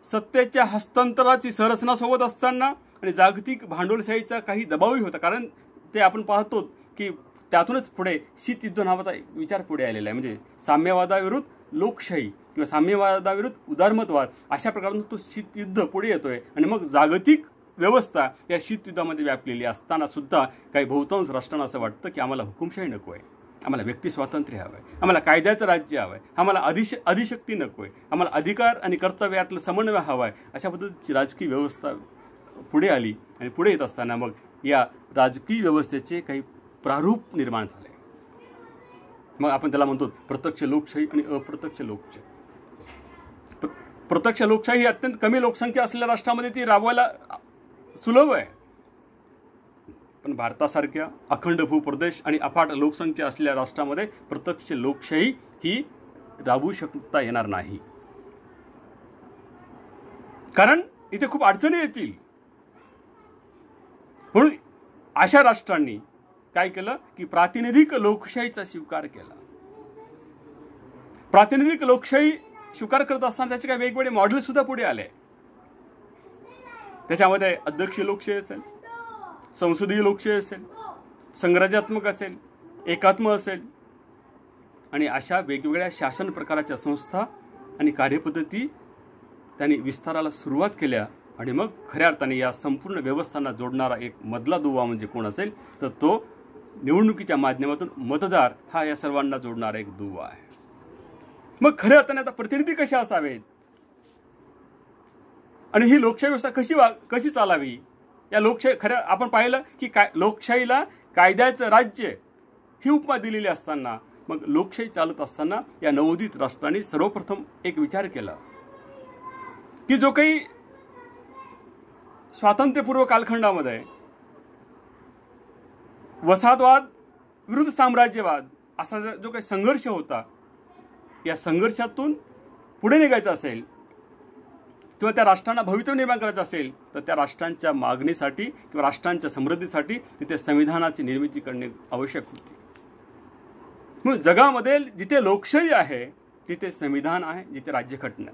सत्तेच्या हस्तांतराची संरचना सोबत असताना आणि जागतिक भांडवलशाहीचा काही दबावही होता. कारण ते आपण पाहतो की त्यातूनच पुढे शीतयुद्ध नावाचा विचार पुढे आलेला आहे. म्हणजे साम्यवादाविरुद्ध लोकशाही किंवा साम्यवादाविरुद्ध उदारमतवाद अशा प्रकारे तो शीतयुद्ध पुढे येतोय. आणि मग जागतिक व्यवस्था या शीतयुद्धामध्ये व्यापलेली असताना सुद्धा काही बहुतांश राष्ट्रांना असं वाटतं की आम्हाला हुकुमशाही नको आहे, आम्हाला व्यक्ती स्वातंत्र्य हवं आहे, आम्हाला कायद्याचं राज्य हवं आहे, आम्हाला अधिशक्ती नको आहे, आम्हाला अधिकार आणि कर्तव्यातलं समन्वय हवा आहे. अशा पद्धतीची राजकीय व्यवस्था पुढे आली. आणि पुढे येत असताना मग या राजकीय व्यवस्थेचे काही प्रारूप निर्माण झाले. मग आपण त्याला म्हणतो प्रत्यक्ष लोकशाही आणि अप्रत्यक्ष लोकशाही. प्रत्यक्ष लोकशाही ही अत्यंत कमी लोकसंख्या असलेल्या राष्ट्रामध्ये ती राबवायला सुलभ आहे. पण भारतासारख्या अखंड भूप्रदेश आणि अफाट लोकसंख्या असलेल्या राष्ट्रामध्ये प्रत्यक्ष लोकशाही ही राबवू शकता येणार नाही. कारण इथे खूप अडचणी येतील. म्हणून अशा राष्ट्रांनी काय केलं की प्रातिनिधिक लोकशाहीचा स्वीकार केला. प्रातिनिधिक लोकशाही स्वीकार करत असताना त्याचे काही वेगवेगळे मॉडेल सुद्धा पुढे आले. त्याच्यामध्ये अध्यक्षीय लोकशाही असेल, संसदीय लोकशाही असेल, संघराज्यात्मक असेल, एकात्म असेल आणि अशा वेगवेगळ्या शासन प्रकाराच्या संस्था आणि कार्यपद्धती त्यांनी विस्ताराला सुरुवात केल्या. आणि मग खऱ्या अर्थाने या संपूर्ण व्यवस्थांना जोडणारा एक मधला दुवा म्हणजे कोण असेल तर तो निवडणुकीच्या माध्यमातून मतदार हा या सर्वांना जोडणारा एक दुवा आहे. मग खऱ्या अर्थाने आता प्रतिनिधी कसे असावेत आणि ही लोकशाही व्यवस्था कशी चालावी, या लोकशाही खऱ्या आपण पाहिलं की लोकशाहीला कायद्याचं राज्य ही उपमा दिलेली असताना मग लोकशाही चालत असताना या नवोदित राष्ट्रांनी सर्वप्रथम एक विचार केला की जो काही स्वातंत्र्यपूर्व कालखंडामध्ये वसाहतवाद विरुद्ध साम्राज्यवाद असा जो काही संघर्ष होता, या संघर्षातून पुढे निघायचं असेल किंवा त्या राष्ट्रांना भवितव्य निर्माण करायचं असेल तर त्या राष्ट्रांच्या मागणीसाठी किंवा राष्ट्रांच्या समृद्धीसाठी तिथे संविधानाची निर्मिती करणे आवश्यक होती. मग जगामध्ये जिथे लोकशाही आहे तिथे संविधान आहे, जिथे राज्यघटना.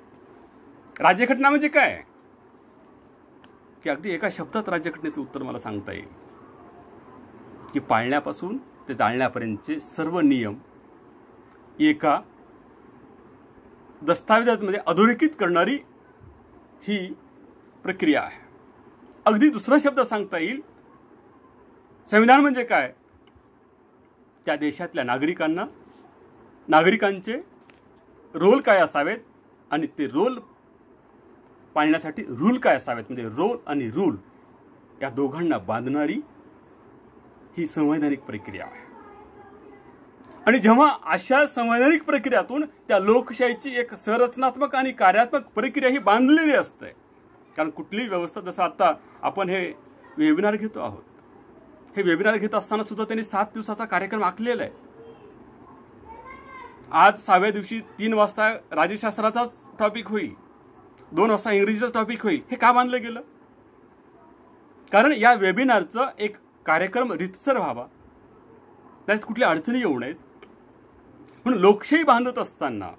राज्यघटना म्हणजे काय की अगदी एका शब्दात राज्यघटनेचं उत्तर मला सांगता येईल की पाळण्यापासून ते जाळण्यापर्यंतचे सर्व नियम एका दस्तावेजामध्ये अधोरेखित करणारी ही प्रक्रिया आहे. अगदी दुसरा शब्द सांगता येईल, संविधान म्हणजे काय, त्या देशातल्या नागरिकांचे रोल काय असावेत आणि ते रोल पाळण्यासाठी रूल काय असावेत. म्हणजे रोल आणि रूल या दोघांना बांधणारी ही संवैधानिक प्रक्रिया आहे. आणि जेव्हा अशा संवैधानिक प्रक्रियातून त्या लोकशाहीची एक संरचनात्मक आणि कार्यात्मक प्रक्रिया ही बांधलेली असते. कारण कुठलीही व्यवस्था, जसं आता आपण हे वेबिनार घेतो आहोत, हे वेबिनार घेत असताना सुद्धा त्यांनी 7 दिवसाचा कार्यक्रम आखलेला आहे. आज 6व्या दिवशी 3 वाजता राज्यशास्त्राचाच टॉपिक होईल, 2 वाजता इंग्रजीचाच टॉपिक होईल. हे का बांधलं गेलं? कारण या वेबिनारचा एक कार्यक्रम रितसर व्हावा, त्यात कुठल्या अडचणी येऊ नयेत. म्हणून लोकशाही बांधत असताना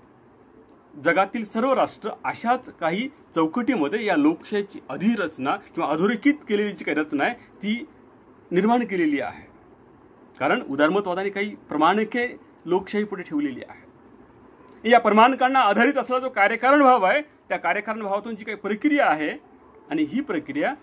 जगातील सर्व राष्ट्र अशाच काही चौकटीमध्ये या लोकशाहीची अधिरचना किंवा अधोरेखित केलेली जी काही रचना आहे ती निर्माण केलेली आहे. कारण उदारमतवादाने काही प्रमाणके लोकशाही पुढे ठेवलेली आहे. या प्रमाणकांना आधारित असलेला जो कार्यकारण भाव आहे त्या कार्यकारण भावातून जी काही प्रक्रिया आहे आणि ही प्रक्रिया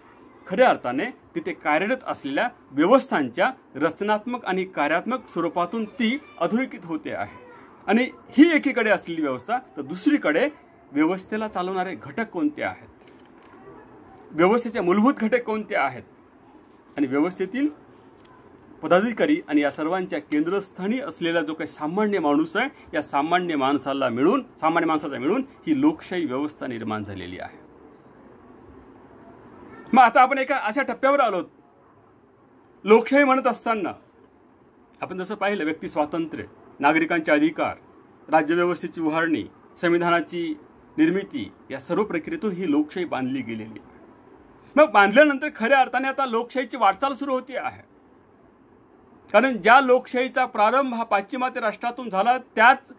खऱ्या अर्थाने तिथे कार्यरत असलेल्या व्यवस्थांच्या रचनात्मक आणि कार्यात्मक स्वरूपातून ती अधोरेखित होते आहे. आणि ही एकीकडे असलेली व्यवस्था, तर दुसरीकडे व्यवस्थेला चालवणारे घटक कोणते आहेत, व्यवस्थेचे मूलभूत घटक कोणते आहेत, आणि व्यवस्थेतील पदाधिकारी आणि या सर्वांच्या केंद्रस्थानी असलेला जो काही सामान्य माणूस आहे, या सामान्य माणसाचा मिळून ही लोकशाही व्यवस्था निर्माण झालेली आहे. मग आता आपण एका अशा टप्प्यावर आलो. लोकशाही म्हणत असताना आपण जसं पाहिलं, व्यक्ती स्वातंत्र्य, नागरिकांचे अधिकार, राज्यव्यवस्थेची उभारणी, संविधानाची निर्मिती, या सर्व प्रक्रियेतून ही लोकशाही बांधली गेलेली आहे. मग बांधल्यानंतर खऱ्या अर्थाने आता लोकशाहीची वाटचाल सुरू होती आहे. कारण ज्या लोकशाहीचा प्रारंभ हा पाश्चिमात्य राष्ट्रातून झाला, त्याच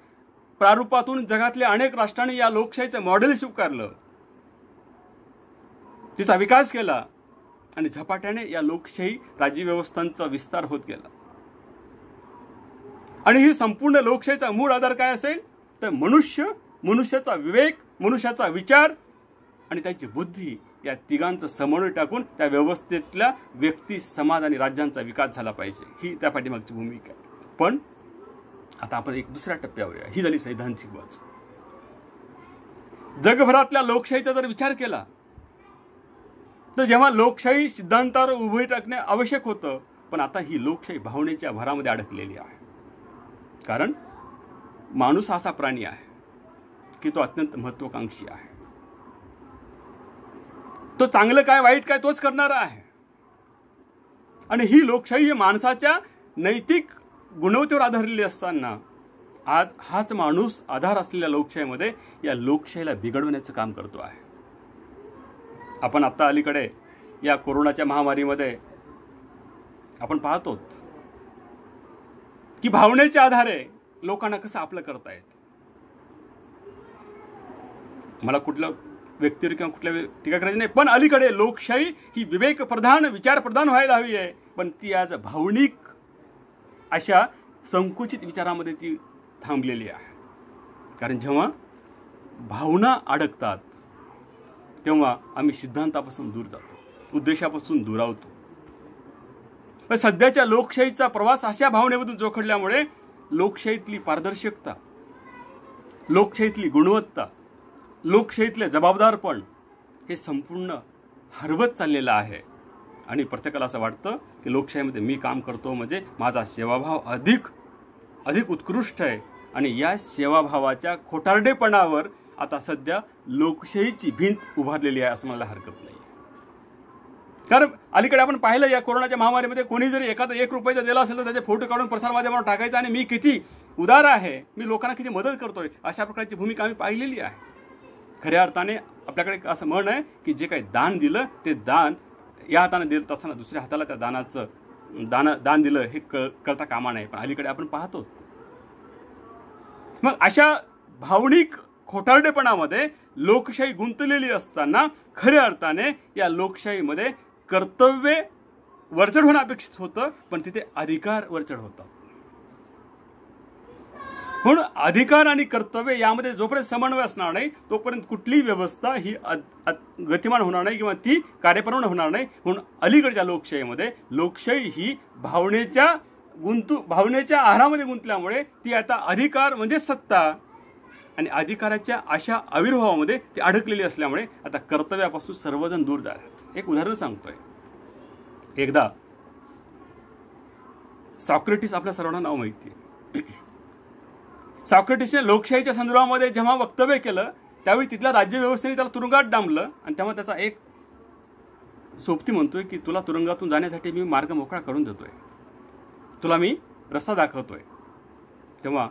प्रारूपातून जगातल्या अनेक राष्ट्रांनी या लोकशाहीचं मॉडेल स्वीकारलं, तिचा विकास केला, आणि झपाट्याने या लोकशाही राज्यव्यवस्थांचा विस्तार होत गेला. आणि ही संपूर्ण लोकशाहीचा मूळ आधार काय असेल, तर मनुष्याचा विवेक, मनुष्याचा विचार आणि त्याची बुद्धी, या तिघांचं समन्वय टाकून त्या व्यवस्थेतल्या व्यक्ती, समाज आणि राज्यांचा विकास झाला पाहिजे, ही त्या पाठीमागची भूमिका आहे. पण आता आपण एक दुसऱ्या टप्प्यावर या. ही झाली सैद्धांतिक बाजू. जगभरातल्या लोकशाहीचा जर विचार केला, तर जेव्हा लोकशाही सिद्धांतावर उभे टाकणे आवश्यक होतं, पण आता ही लोकशाही भावनेच्या भरामध्ये अडकलेली आहे. कारण माणूस असा प्राणी आहे की तो अत्यंत महत्वाकांक्षी आहे. तो चांगलं काय वाईट काय तोच करणारा आहे. आणि ही लोकशाही माणसाच्या नैतिक गुणवत्तेवर आधारलेली असताना आज हाच माणूस आधार असलेल्या लोकशाहीमध्ये या लोकशाहीला बिघडवण्याचं काम करतो आहे. आपण आता अलीकडे या कोरोनाच्या महामारीमध्ये आपण पाहतो की भावनेच्या आधारे लोकांना कसं आपलं करता येत. मला कुठल्या व्यक्तीवर किंवा कुठल्या टीका करायची नाही, पण अलीकडे लोकशाही ही विवेकप्रधान, विचारप्रधान व्हायला हवी आहे, पण ती आज भावनिक अशा संकुचित विचारामध्ये ती थांबलेली आहे. कारण जेव्हा भावना अडकतात तेव्हा आम्ही सिद्धांतापासून दूर जातो, उद्देशापासून दुरावतो. पण सध्याच्या लोकशाहीचा प्रवास अशा भावनेमधून जोखडल्यामुळे लोकशाहीतली पारदर्शकता, लोकशाहीतली गुणवत्ता, लोकशाहीतले जबाबदारपण हे संपूर्ण हरवत चाललेलं आहे. आणि प्रत्येकाला असं वाटतं की लोकशाहीमध्ये मी काम करतो म्हणजे माझा सेवाभाव अधिक उत्कृष्ट आहे. आणि या सेवाभावाच्या खोटारडेपणावर आता सध्या लोकशाहीची भिंत उभारलेली आहे असं मला हरकत नाही. कारण अलीकडे आपण पाहिलं, या कोरोनाच्या महामारीमध्ये कोणी जरी एखादा 1 रुपयाचा दिला असेल तर त्याचे फोटो काढून प्रसारमाध्यमावर टाकायचा आणि मी किती उदार आहे, मी लोकांना किती मदत करतोय, अशा प्रकारची भूमिका आम्ही पाहिलेली आहे. खऱ्या अर्थाने आपल्याकडे असं म्हण आहे की जे काही दान दिलं ते दान या हाताने देत असताना दुसऱ्या हाताला त्या दान दिलं हे कळता कामा नये. पण अलीकडे आपण पाहतो मग अशा भावनिक खोटारडेपणामध्ये लोकशाही गुंतलेली असताना खऱ्या अर्थाने या लोकशाहीमध्ये कर्तव्य वरचढ होणं अपेक्षित होतं, पण तिथे अधिकार वरचढ होता. म्हणून अधिकार आणि कर्तव्य यामध्ये जोपर्यंत समन्वय असणार नाही तोपर्यंत कुठलीही व्यवस्था ही गतिमान होणार नाही किंवा ती कार्यप्रवण होणार नाही. म्हणून अलीकडच्या लोकशाहीमध्ये लोकशाही ही भावनेच्या आहारामध्ये गुंतल्यामुळे ती आता अधिकार म्हणजे सत्ता आणि अधिकाराच्या अशा आविर्भावामध्ये ती अडकलेली असल्यामुळे आता कर्तव्यापासून सर्वजण दूर जातात. एक उदाहरण सांगतोय. एकदा सॉक्रेटिस, आपल्या सर्वांना नाव माहिती आहे, सॉक्रेटिसने लोकशाहीच्या संदर्भामध्ये जेव्हा वक्तव्य केलं त्यावेळी तिथल्या राज्यव्यवस्थेने त्याला तुरुंगात डांबलं आणि तेव्हा त्याचा एक सोबती म्हणतोय की तुला तुरुंगातून जाण्यासाठी मी मार्ग मोकळा करून देतोय, तुला मी रस्ता दाखवतोय. तेव्हा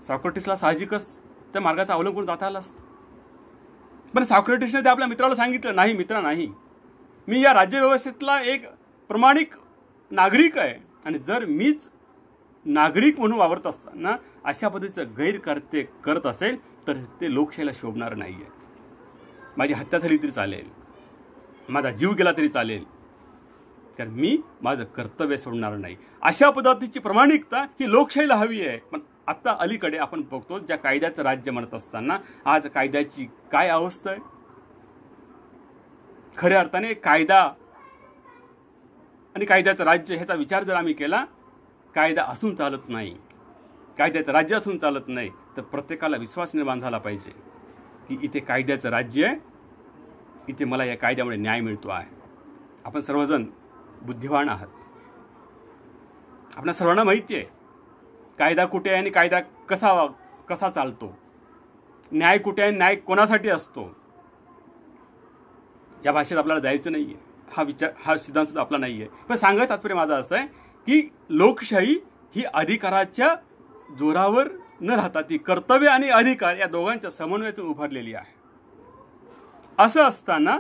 सॉक्रेटिसला साहजिकच त्या मार्गाचा अवलंब करून जाता आला असतं. पण सॉक्रेटिसने ते आपल्या मित्राला सांगितलं, नाही मित्रा नाही, मी या राज्यव्यवस्थेतला एक प्रामाणिक नागरिक आहे आणि जर मीच नागरिक म्हणून वावरत असताना अशा पद्धतीचं गैरकृत्य करत असेल तर ते लोकशाहीला शोभणार नाहीये. माझी हत्या झाली तरी चालेल, माझा जीव गेला तरी चालेल, तर मी माझं कर्तव्य सोडणार नाही. अशा पद्धतीची प्रामाणिकता ही लोकशाहीला हवी आहे. पण आता अलीकडे आपण बघतो ज्या कायद्याचं राज्य म्हणत असताना आज कायद्याची काय अवस्था आहे. खऱ्या अर्थाने कायदा आणि कायद्याचं राज्य ह्याचा विचार जर आम्ही केला, कायदा असून चालत नाही, कायद्याचं राज्य असून चालत नाही, तर प्रत्येकाला विश्वास निर्माण झाला पाहिजे की इथे कायद्याचं राज्य आहे, इथे मला या कायद्यामुळे न्याय मिळतो आहे. आपण सर्वजण बुद्धिवान आहात, आपल्या सर्वांना माहिती आहे कायदा कुठे आहे आणि कायदा कसा चालतो, न्याय कुठे आहे, न्याय कोणासाठी असतो. या भाषेत आपल्याला जायचं नाहीये, हा सिद्धांत सुद्धा आपला नाहीये. पण सांगायचं तात्पर्य माझं असं आहे की लोकशाही ही अधिकाराच्या जोरावर न राहता ती कर्तव्य आणि अधिकार या दोघांच्या समन्वयातून उभारलेली आहे. असं असताना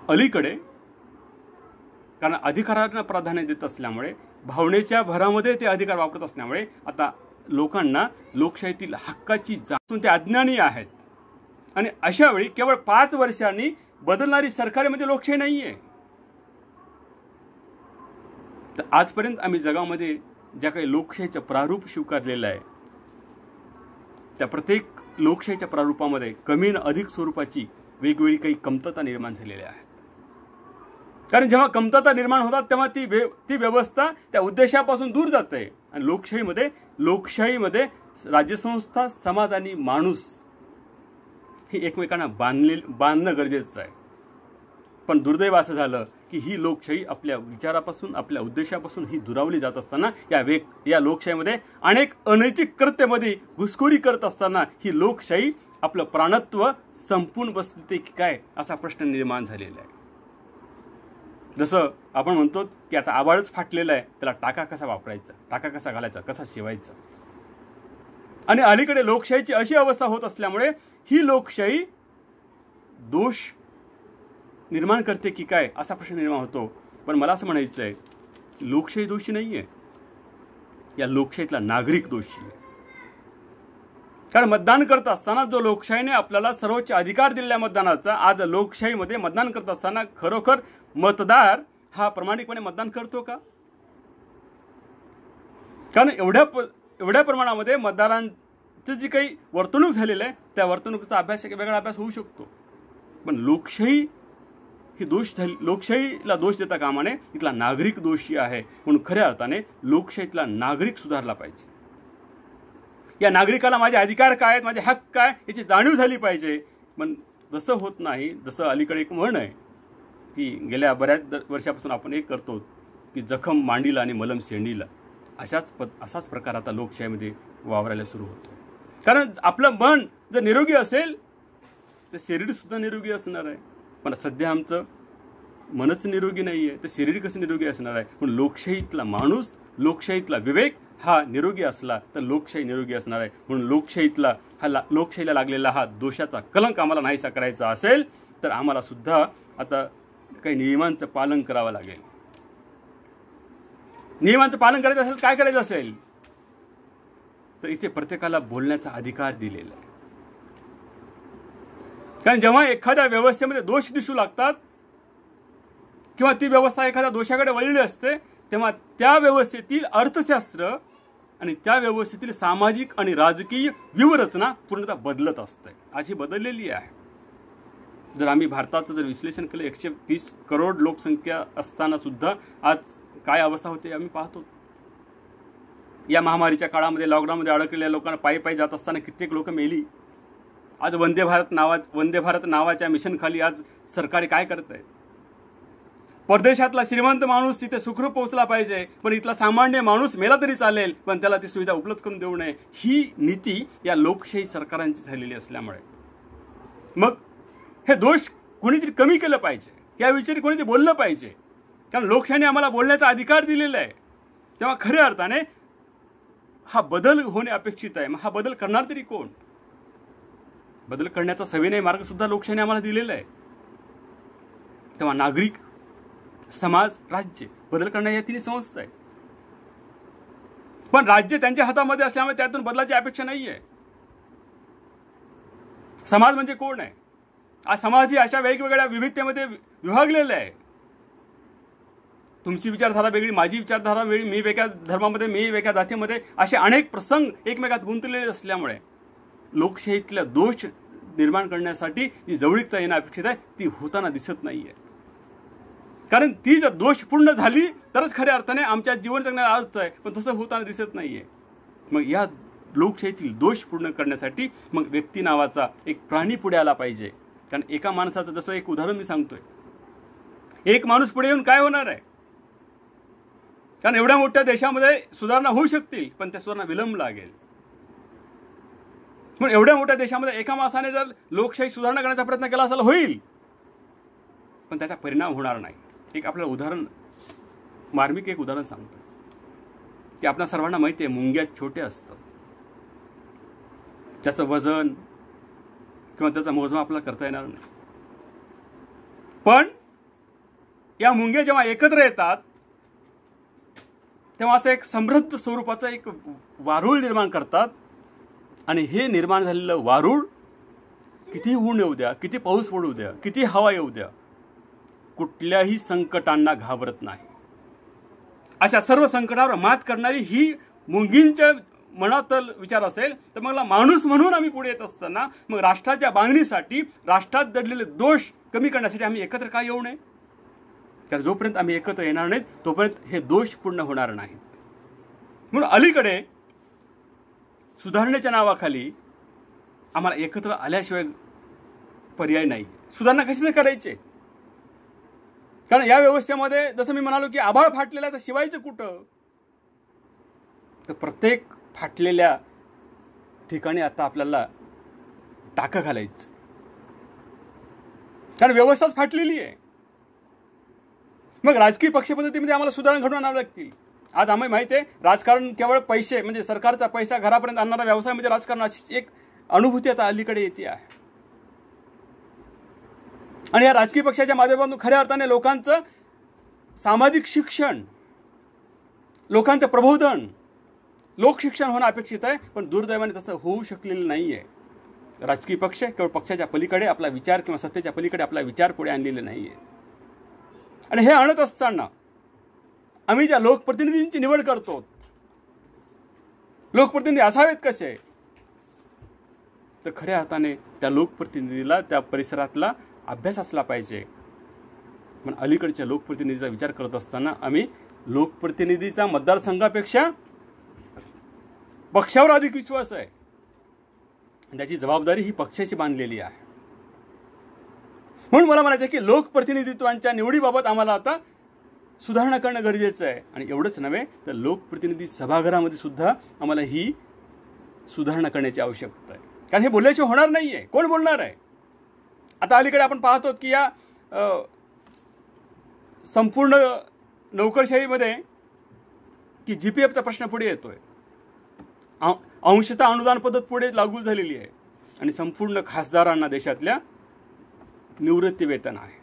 अलीकडे कारण अधिकारांना प्राधान्य देत असल्यामुळे, भावनेच्या भरामध्ये ते अधिकार वापरत असल्यामुळे आता लोकांना लोकशाहीतील हक्काची जाणीव, ते अज्ञानी आहेत. आणि अशा वेळी केवळ 5 वर्षांनी बदलणारी सरकार म्हणजे लोकशाही नाहीये. तर आजपर्यंत आम्ही जगामध्ये ज्या काही लोकशाहीचं प्रारूप स्वीकारलेलं आहे, त्या प्रत्येक लोकशाहीच्या प्रारूपामध्ये कमी न अधिक स्वरूपाची वेगवेगळी काही कमतरता निर्माण झालेल्या आहेत. कारण जेव्हा कमतरता निर्माण होतात तेव्हा ती व्यवस्था त्या उद्देशापासून दूर जाते. आणि लोकशाहीमध्ये राज्यसंस्था, समाज आणि माणूस हे एकमेकांना बांधणं गरजेचं आहे. पण दुर्दैव असं झालं की ही लोकशाही आपल्या विचारापासून, आपल्या उद्देशापासून ही दुरावली जात असताना, या लोकशाहीमध्ये अनेक अनैतिक कृत्यामध्ये घुसखोरी करत असताना ही लोकशाही आपलं प्राणत्व संपून बसते की काय असा प्रश्न निर्माण झालेला आहे. जसं आपण म्हणतो की आता आभाळच फाटलेलं आहे, त्याला टाका कसा वापरायचा, टाका कसा घालायचा, कसा शिवायचा. आणि अलीकडे लोकशाहीची अशी अवस्था होत असल्यामुळे ही लोकशाही दोष निर्माण करते की काय असा प्रश्न निर्माण होतो. पण मला असं म्हणायचं आहे, लोकशाही दोषी नाहीये, या लोकशाहीतला नागरिक दोषी आहे. कारण मतदान करत असताना जो लोकशाहीने आपल्याला सर्वोच्च अधिकार दिलेला मतदानाचा, आज लोकशाहीमध्ये मतदान करत असताना खरोखर मतदार हा प्रामाणिकपणे मतदान करतो का? कारण एवढ्या प्रमाणामध्ये मतदारांचं जी काही वर्तणूक झालेलं आहे, त्या वर्तणुकीचा अभ्यास, एक वेगळा अभ्यास होऊ शकतो. पण लोकशाही ही लोकशाहीला दोष देता कामा नये, इथला नागरिक दोषी आहे. म्हणून खऱ्या अर्थाने लोकशाहीतला नागरिक सुधारला पाहिजे. या नागरिकाला माझे अधिकार काय आहेत, माझे हक्क काय याची जाणीव झाली पाहिजे. पण जसं होत नाही, जसं अलीकडे एक म्हण आहे की गेल्या बऱ्याच वर्षापासून आपण एक करतो की जखम मांडीला आणि मलम शेंडीला, असाच प्रकार आता लोकशाहीमध्ये वावरायला सुरू होतो. कारण आपलं मन जर निरोगी असेल तर शरीर सुद्धा निरोगी असणार आहे. पण सध्या आमचं मनच निरोगी नाही आहे, तर शरीर कसं निरोगी असणार आहे? म्हणून लोकशाहीतला माणूस, लोकशाहीतला विवेक हा निरोगी असला तर लोकशाही निरोगी असणार आहे. म्हणून लोकशाहीला लागलेला हा दोषाचा कलंक आम्हाला नाहीसा करायचा असेल तर आम्हाला सुद्धा आता काही नियमांचं पालन करावं लागेल. नियमांचं पालन करायचं असेल, काय करायचं असेल तर इथे प्रत्येकाला बोलण्याचा अधिकार दिलेला आहे. कारण जेव्हा एखाद्या व्यवस्थेमध्ये दोष दिसू लागतात किंवा ती व्यवस्था एखाद्या दोषाकडे वळली असते, तेव्हा त्या व्यवस्थेतील अर्थशास्त्र आणि त्या व्यवस्थेतील सामाजिक आणि राजकीय व्यूहरचना पूर्णतः बदलत असते. आज ही बदललेली आहे. जर आम्ही भारताचं जर विश्लेषण केलं, 130 करोड लोकसंख्या असताना सुद्धा आज काय अवस्था होते आम्ही पाहतो. या महामारीच्या काळामध्ये, लॉकडाऊनमध्ये अडकलेल्या लोकांना पायी जात असताना कित्येक लोक मेली. आज वंदे भारत नावाच्या मिशन खाली आज सरकार काय करत आहे? परदेशातला श्रीमंत माणूस तिथे सुखरूप पोहोचला पाहिजे, पण इथला सामान्य माणूस मेला तरी चालेल, पण त्याला ती सुविधा उपलब्ध करून देऊ नये, ही नीती या लोकशाही सरकारांची झालेली असल्यामुळे मग हे दोष कोणीतरी कमी केलं पाहिजे, या विचारी कोणीतरी बोललं पाहिजे. कारण लोकशाहीने आम्हाला बोलण्याचा अधिकार दिलेला आहे. तेव्हा खऱ्या अर्थाने हा बदल होणे अपेक्षित आहे. मग हा बदल करणार तरी कोण? बदल करण्याचा सविनय मार्ग सुद्धा लोकशाहीने आम्हाला दिलेला आहे. तेव्हा नागरिक, समाज, राज्य बदल करण्याच्या तिन्ही संस्था आहे. पण राज्य त्यांच्या हातामध्ये असल्यामुळे त्यातून बदलाची अपेक्षा नाहीये. समाज म्हणजे कोण आहे? आज समाज ही अशा वेगवेगळ्या विविधतेमध्ये विभागलेला आहे. तुमची विचारधारा वेगळी, माझी विचारधारा वेगळी, मी वेगळ्या धर्मामध्ये, मी वेगळ्या जातीमध्ये, असे अनेक प्रसंग एकमेकात गुंतलेले असल्यामुळे लोकशाहीतल्या निर्माण करण्यासाठी जी जवळीकता येणं अपेक्षित आहे ती होताना दिसत नाहीये. कारण ती जर दोषपूर्ण झाली तरच खऱ्या अर्थाने आमच्या जीवन जगण्याला अर्थ आहे, पण तसं होताना दिसत नाहीये. मग या लोकशाहीतील दोष पूर्ण करण्यासाठी मग व्यक्ती नावाचा एक प्राणी पुढे आला पाहिजे. कारण एका माणसाचं जसं एक उदाहरण मी सांगतोय, एक माणूस पुढे येऊन काय होणार आहे? कारण एवढ्या मोठ्या देशामध्ये सुधारणा होऊ शकतील, पण त्या सुधारणा विलंब लागेल. म्हणून एवढ्या मोठ्या देशामध्ये एका माणसाने जर लोकशाही सुधारणा करण्याचा प्रयत्न केला असेल होईल, पण त्याचा परिणाम होणार नाही. एक आपलं उदाहरण, मार्मिक एक उदाहरण सांगतो की आपल्या सर्वांना माहिती आहे मुंग्या छोट्या असतात, त्याचं वजन किंवा त्याचा मोजमाप आपल्याला करता येणार नाही. पण या मुंग्या जेव्हा एकत्र येतात तेव्हा असं एक समृद्ध स्वरूपाचं एक वारूळ निर्माण करतात. आणि हे निर्माण झालेलं वारूळ किती ऊन येऊ द्या, किती पाऊस पडू द्या, किती हवा येऊ द्या, कुठल्याही संकटांना घाबरत नाही. अशा सर्व संकटावर मात करणारी ही मुंगींच्या मनातल विचार असेल तर मग माणूस म्हणून आम्ही पुढे येत असताना मग राष्ट्राच्या बांधणीसाठी, राष्ट्रात दडलेले दोष कमी करण्यासाठी आम्ही एकत्र का येऊ नये? कारण जोपर्यंत आम्ही एकत्र येणार नाहीत तोपर्यंत हे दोष पूर्ण होणार नाहीत. म्हणून अलीकडे सुधारणेच्या नावाखाली आम्हाला एकत्र आल्याशिवाय पर्याय नाही. सुधारणा कशी करायची? कारण या व्यवस्थेमध्ये जसं मी म्हणालो की आभाळ फाटलेला तर शिवायचं कुठं? तर प्रत्येक फाटलेल्या ठिकाणी आता आपल्याला टाकं घालायचं, कारण व्यवस्थाच फाटलेली आहे. मग राजकीय पक्षपद्धतीमध्ये आम्हाला सुधारणा घडवून आणाव्या लागतील. आज आम्हाला माहिती आहे राजकारण केवळ पैसे म्हणजे सरकारचा पैसा घरापर्यंत आणणारा व्यवसाय म्हणजे राजकारण, अशी एक अनुभूती आता अलीकडे येते आहे. आणि या राजकीय पक्षाच्या माध्यमातून खऱ्या अर्थाने लोकांचं सामाजिक शिक्षण, लोकांचं प्रबोधन, लोकशिक्षण होणं अपेक्षित आहे. पण दुर्दैवाने तसं होऊ शकलेलं नाहीये. राजकीय पक्ष केवळ पक्षाच्या पलीकडे आपला विचार किंवा सत्तेच्या पलीकडे आपला विचार पुढे आणलेले नाहीये. आणि हे आणत असताना आम्ही ज्या लोकप्रतिनिधींची निवड करतो, लोकप्रतिनिधी असावेत कसे? तर खऱ्या अर्थाने त्या लोकप्रतिनिधीला त्या परिसरातला अभ्यास असला पाहिजे. पण अलीकडच्या लोकप्रतिनिधीचा विचार करत असताना आम्ही लोकप्रतिनिधीचा मतदारसंघापेक्षा पक्षावर अधिक विश्वास आहे. त्याची जबाबदारी ही पक्षाची बांधलेली आहे. म्हणून मला म्हणायचं की लोकप्रतिनिधित्वांच्या निवडीबाबत आम्हाला आता सुधारणा करणं गरजेचं आहे. आणि एवढंच नव्हे तर लोकप्रतिनिधी सभागृहामध्ये सुद्धा आम्हाला ही सुधारणा करण्याची आवश्यकता आहे. कारण हे बोलल्याशिवाय होणार नाहीये. कोण बोलणार आहे? आता अलीकडे आपण पाहतो की या संपूर्ण नोकरशाहीमध्ये की जीपीएफचा प्रश्न पुढे येतोय. अंशतः अनुदान पद्धत पुढे लागू झालेली आहे आणि संपूर्ण खासदारांना देशातल्या निवृत्ती वेतन आहे.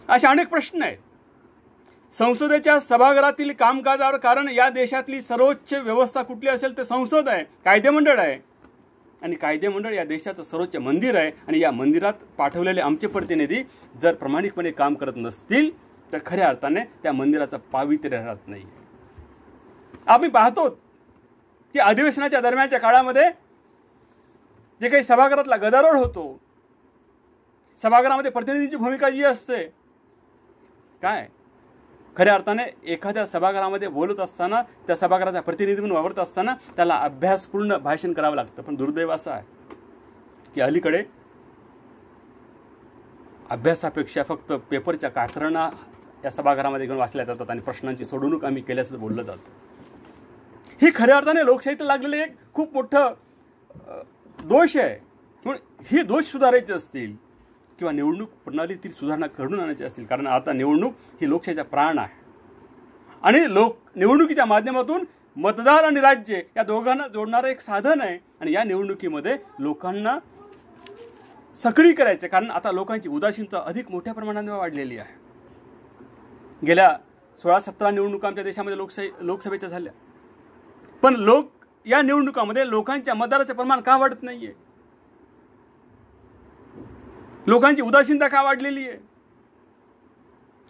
असे अनेक प्रश्न आहेत. संसदेच्या सभागृहातील कामकाजावर, कारण या देशातली सर्वोच्च व्यवस्था कुठली असेल तर संसद आहे, कायदेमंडळ आहे. आणि कायदेमंडळ या देशाचं सर्वोच्च मंदिर आहे. आणि या मंदिरात पाठवलेले आमचे प्रतिनिधी जर प्रामाणिकपणे काम करत नसतील तर खऱ्या अर्थाने त्या मंदिराचं पावित्र्य राहत नाही. आम्ही पाहतो की अधिवेशनाच्या दरम्यानच्या काळामध्ये जे काही सभागृहातला गदारोळ होतो, सभागृहामध्ये प्रतिनिधींची भूमिका जी असते, काय खऱ्या अर्थाने एखाद्या सभागृहामध्ये बोलत असताना, त्या सभागृहाचा प्रतिनिधी म्हणून वावरत असताना त्याला अभ्यासपूर्ण भाषण करावं लागतं. पण दुर्दैव असं आहे की अलीकडे अभ्यासापेक्षा फक्त पेपरच्या कात्रणा या सभागृहामध्ये घेऊन वाचल्या जातात आणि प्रश्नांची सोडवणूक आम्ही केल्याचं बोललं जातं. ही खऱ्या अर्थाने लोकशाहीत लागलेले एक खूप मोठं दोष आहे. म्हणून हे दोष सुधारायचे असतील किंवा निवडणूक प्रणालीतील सुधारणा घडून आणायची असतील, कारण आता निवडणूक ही लोकशाहीचा प्राण आहे आणि निवडणुकीच्या माध्यमातून मतदार आणि राज्य या दोघांना जोडणारं एक साधन आहे. आणि या निवडणुकीमध्ये लोकांना सक्रिय करायचे, कारण आता लोकांची उदासीनता अधिक मोठ्या प्रमाणात वाढलेली आहे. गेल्या 16-17 निवडणुका आमच्या देशामध्ये लोकसभेच्या झाल्या, पण या निवडणुकामध्ये लोकांच्या मतदाराचे प्रमाण का वाढत नाहीये? लोकांची उदासीनता का वाढलेली आहे?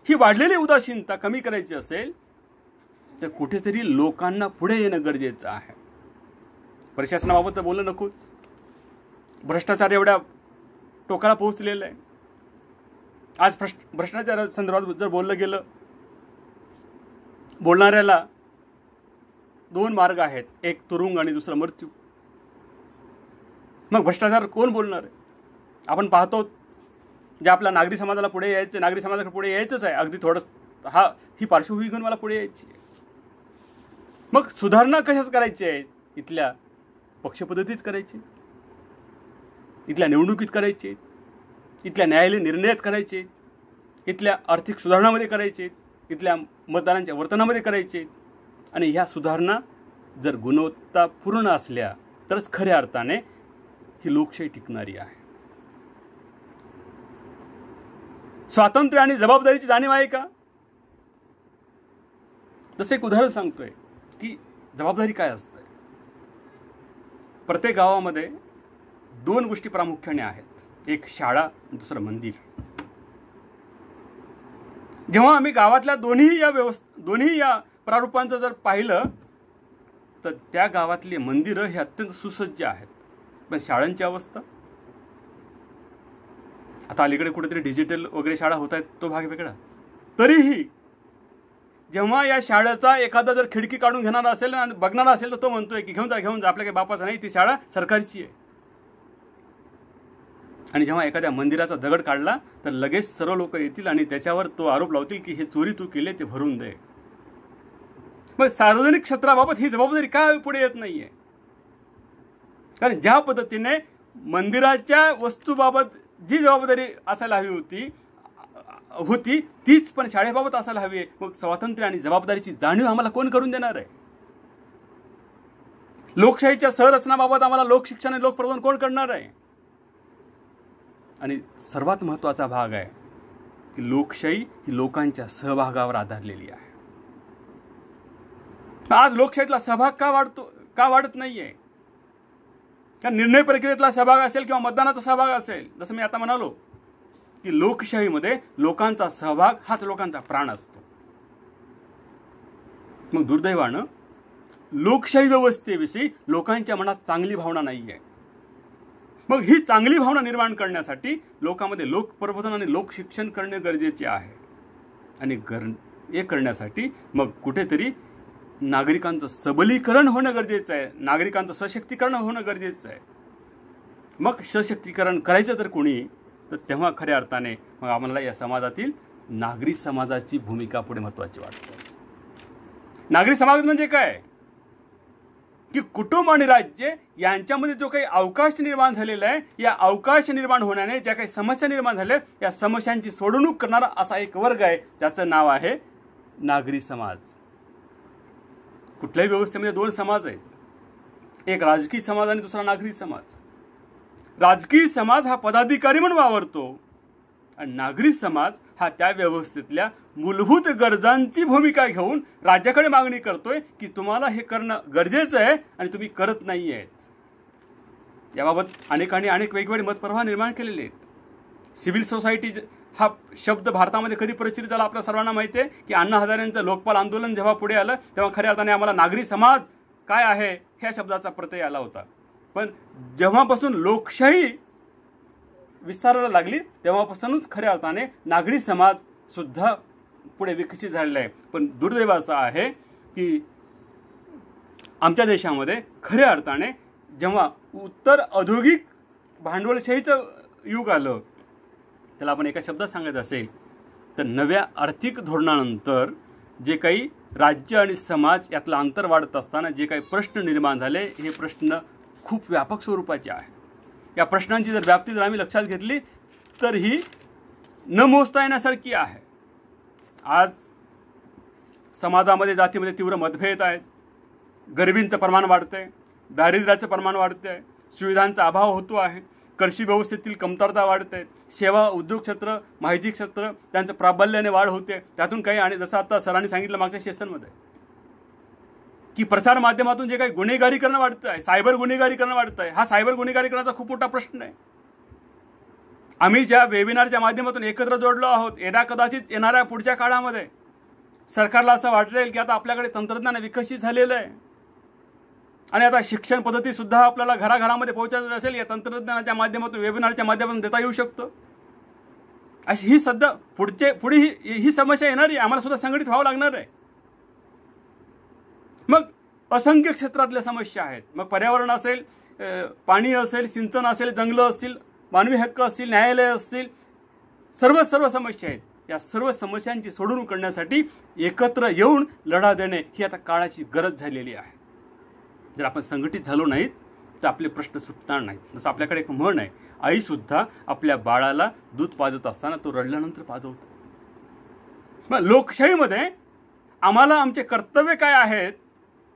ही वाढलेली उदासीनता कमी करायची असेल तर कुठेतरी लोकांना पुढे येणं गरजेचं आहे. प्रशासनाबाबत तर बोलणं नकोच. भ्रष्टाचार एवढ्या टोकाला पोहोचलेला आहे. आज भ्रष्टाचार संदर्भात जर बोललं गेलं, बोलणाऱ्याला दोन मार्ग आहेत, एक तुरुंग आणि दुसरा मृत्यू. मग भ्रष्टाचार कोण बोलणार आहे? आपण पाहतो जे आपल्या नागरी समाजाला पुढे यायचं, नागरी समाजाकडे पुढे यायचंच आहे, अगदी थोडं ही पार्श्वभूमी घेऊन मला पुढे यायची आहे. मग सुधारणा कशाच करायची आहे? इथल्या पक्षपद्धतीत करायची, इथल्या निवडणुकीत करायची, इथल्या न्यायालयीन निर्णयात करायचे, इथल्या आर्थिक सुधारणामध्ये करायचे, इथल्या मतदारांच्या वर्तनामध्ये करायचे. आणि ह्या सुधारणा जर गुणवत्तापूर्ण असल्या तरच खऱ्या अर्थाने ही लोकशाही टिकणारी आहे. स्वातंत्र्य आणि जबाबदारीची जाणीव आहे का? जसं एक उदाहरण सांगतोय की जबाबदारी काय असते. प्रत्येक गावामध्ये दोन गोष्टी प्रामुख्याने आहेत, एक शाळा, दुसरं मंदिर. जेव्हा आम्ही गावातल्या दोन्ही या प्रारूपांचं जर पाहिलं तर त्या गावातली मंदिरं हे अत्यंत सुसज्ज आहेत, पण शाळांची अवस्था, आता अलीकडे कुठेतरी डिजिटल वगैरे शाळा होत आहेत, तो भाग वेगळा. तरीही जेव्हा या शाळेचा एखादा जर खिडकी काढून घेणारा असेल आणि बघणारा असेल तर तो म्हणतोय की घेऊन जा आपल्या काही बापाचं नाही, ती शाळा सरकारची आहे. आणि जेव्हा एखाद्या मंदिराचा दगड काढला तर लगेच सर्व लोक येतील आणि त्याच्यावर तो आरोप लावतील की हे चोरी तू केले, ते भरून दे. मग सार्वजनिक क्षेत्राबाबत ही जबाबदारी का पुढे येत नाहीये? कारण ज्या पद्धतीने मंदिराच्या वस्तूबाबत जी जबाबदारी असायला हवी होती तीच पण शाळेबाबत असायला हवी आहे. मग स्वातंत्र्य आणि जबाबदारीची जाणीव आम्हाला कोण करून देणार आहे? लोकशाहीच्या संरचनाबाबत आम्हाला लोकशिक्षण आणि लोकप्रबोधन कोण करणार आहे? आणि सर्वात महत्त्वाचा भाग आहे की लोकशाही ही लोकांच्या सहभागावर आधारलेली आहे. आज लोकशाहीतला सहभाग का वाढत नाहीये? कारण निर्णय प्रक्रियेतला सहभाग असेल किंवा मतदानाचा सहभाग असेल, जसं मी आता म्हणालो की लोकशाहीमध्ये लोकांचा सहभाग हाच लोकांचा प्राण असतो. मग दुर्दैवानं लोकशाही व्यवस्थेविषयी लोकांच्या मनात चांगली भावना नाहीये. मग ही चांगली भावना निर्माण करण्यासाठी लोकांमध्ये लोकप्रबोधन आणि लोकशिक्षण करणे गरजेचे आहे. आणि हे करण्यासाठी मग कुठेतरी नागरिकांचं सबलीकरण होणं गरजेचं आहे, नागरिकांचं सशक्तीकरण होणं गरजेचं आहे. मग सशक्तीकरण करायचं तर कोणी, तर तेव्हा खऱ्या अर्थाने मग आम्हाला या समाजातील नागरी समाजाची भूमिका पुढे महत्त्वाची वाटते. नागरी समाज म्हणजे काय? की कुटुंब आणि राज्य यांच्यामध्ये जो काही अवकाश निर्माण झालेला आहे, या अवकाश निर्माण होण्याने ज्या काही समस्या निर्माण झाल्या या समस्यांची सोडवणूक करणारा असा एक वर्ग आहे, त्याचं नाव आहे नागरी समाज. कुठल्याही व्यवस्थेमध्ये दोन समाज आहेत, एक राजकीय समाज आणि दुसरा नागरी समाज. राजकीय समाज हा पदाधिकारी म्हणून वावरतो आणि नागरी समाज हा त्या व्यवस्थेतल्या मूलभूत गरजांची भूमिका घेऊन राज्याकडे मागणी करतोय की तुम्हाला हे करणं गरजेचं आहे आणि तुम्ही करत नाही आहेत. याबाबत अनेकांनी अनेक वेगवेगळे मतप्रवाह निर्माण केलेले आहेत. सिव्हिल सोसायटी हा शब्द भारतामध्ये कधी प्रचलित झाला आपल्या सर्वांना माहिती आहे की अण्णा हजारेंचं लोकपाल आंदोलन जेव्हा पुढे आलं तेव्हा खऱ्या अर्थाने आम्हाला नागरी समाज काय आहे ह्या शब्दाचा प्रत्यय आला होता. पण जेव्हापासून लोकशाही विस्ताराला लागली तेव्हापासूनच खऱ्या अर्थाने नागरी समाज सुद्धा पुढे विकसित झालेला आहे. पण दुर्दैव असं आहे की आमच्या देशामध्ये खऱ्या अर्थाने जेव्हा उत्तर औद्योगिक भांडवलशाहीचं युग आलं, त्याला आपण एका शब्दात सांगायचं असेल तर नव्या आर्थिक धोरणानंतर जे काही राज्य आणि समाज यातलं अंतर वाढत असताना जे काही प्रश्न निर्माण झाले, हे प्रश्न खूप व्यापक स्वरूपाचे आहे. या प्रश्नांची जर व्याप्ती जर आम्ही लक्षात घेतली तर ही न मोजता येण्यासारखी आहे. आज समाजामध्ये जातीमध्ये तीव्र मतभेद आहेत, गरिबींचं प्रमाण वाढतंय, दारिद्र्याचं प्रमाण वाढतंय, सुविधांचा अभाव होतो आहे, कृषी व्यवस्थेतील कमतरता वाढते, सेवा उद्योग क्षेत्र, माहिती क्षेत्र त्यांचं प्राबल्याने वाढ होते. त्यातून काही आणि जसं आता सरांनी सांगितलं मागच्या सेशनमध्ये की प्रसार माध्यमातून जे काही गुन्हेगारीकरण वाढतं आहे, सायबर गुन्हेगारीकरण वाढतं आहे, हा सायबर गुन्हेगारीकरणाचा खूप मोठा प्रश्न आहे. आम्ही ज्या वेबिनारच्या माध्यमातून एकत्र जोडलो आहोत, यदा कदाचित येणाऱ्या पुढच्या काळामध्ये सरकारला असं वाटेल की आता आपल्याकडे तंत्रज्ञान विकसित झालेलं आहे आणि आता शिक्षण पद्धती सुद्धा आपल्याला घराघरामध्ये पोहोचायचं असेल या तंत्रज्ञानाच्या माध्यमातून, वेबिनारच्या माध्यमातून देता येऊ शकतो. अशी ही सध्या पुढे ही समस्या येणार आहे. आम्हाला सुद्धा संघटित व्हावं लागणार आहे. मग असंख्य क्षेत्रातल्या समस्या आहेत. मग पर्यावरण असेल, पाणी असेल, सिंचन असेल, जंगलं असतील, मानवी हक्क असतील, न्यायालय असतील, सर्व समस्या आहेत. या सर्व समस्यांची सोडवणूक करण्यासाठी एकत्र येऊन लढा देणे ही आता काळाची गरज झालेली आहे. जर आपण संघटित झालो नाहीत तर आपले प्रश्न सुटणार नाहीत. जसं आपल्याकडे एक म्हण आहे, आई सुद्धा आपल्या बाळाला दूध पाजत असताना तो रडल्यानंतर पाजवतो. मग लोकशाहीमध्ये आम्हाला आमचे कर्तव्य काय आहेत,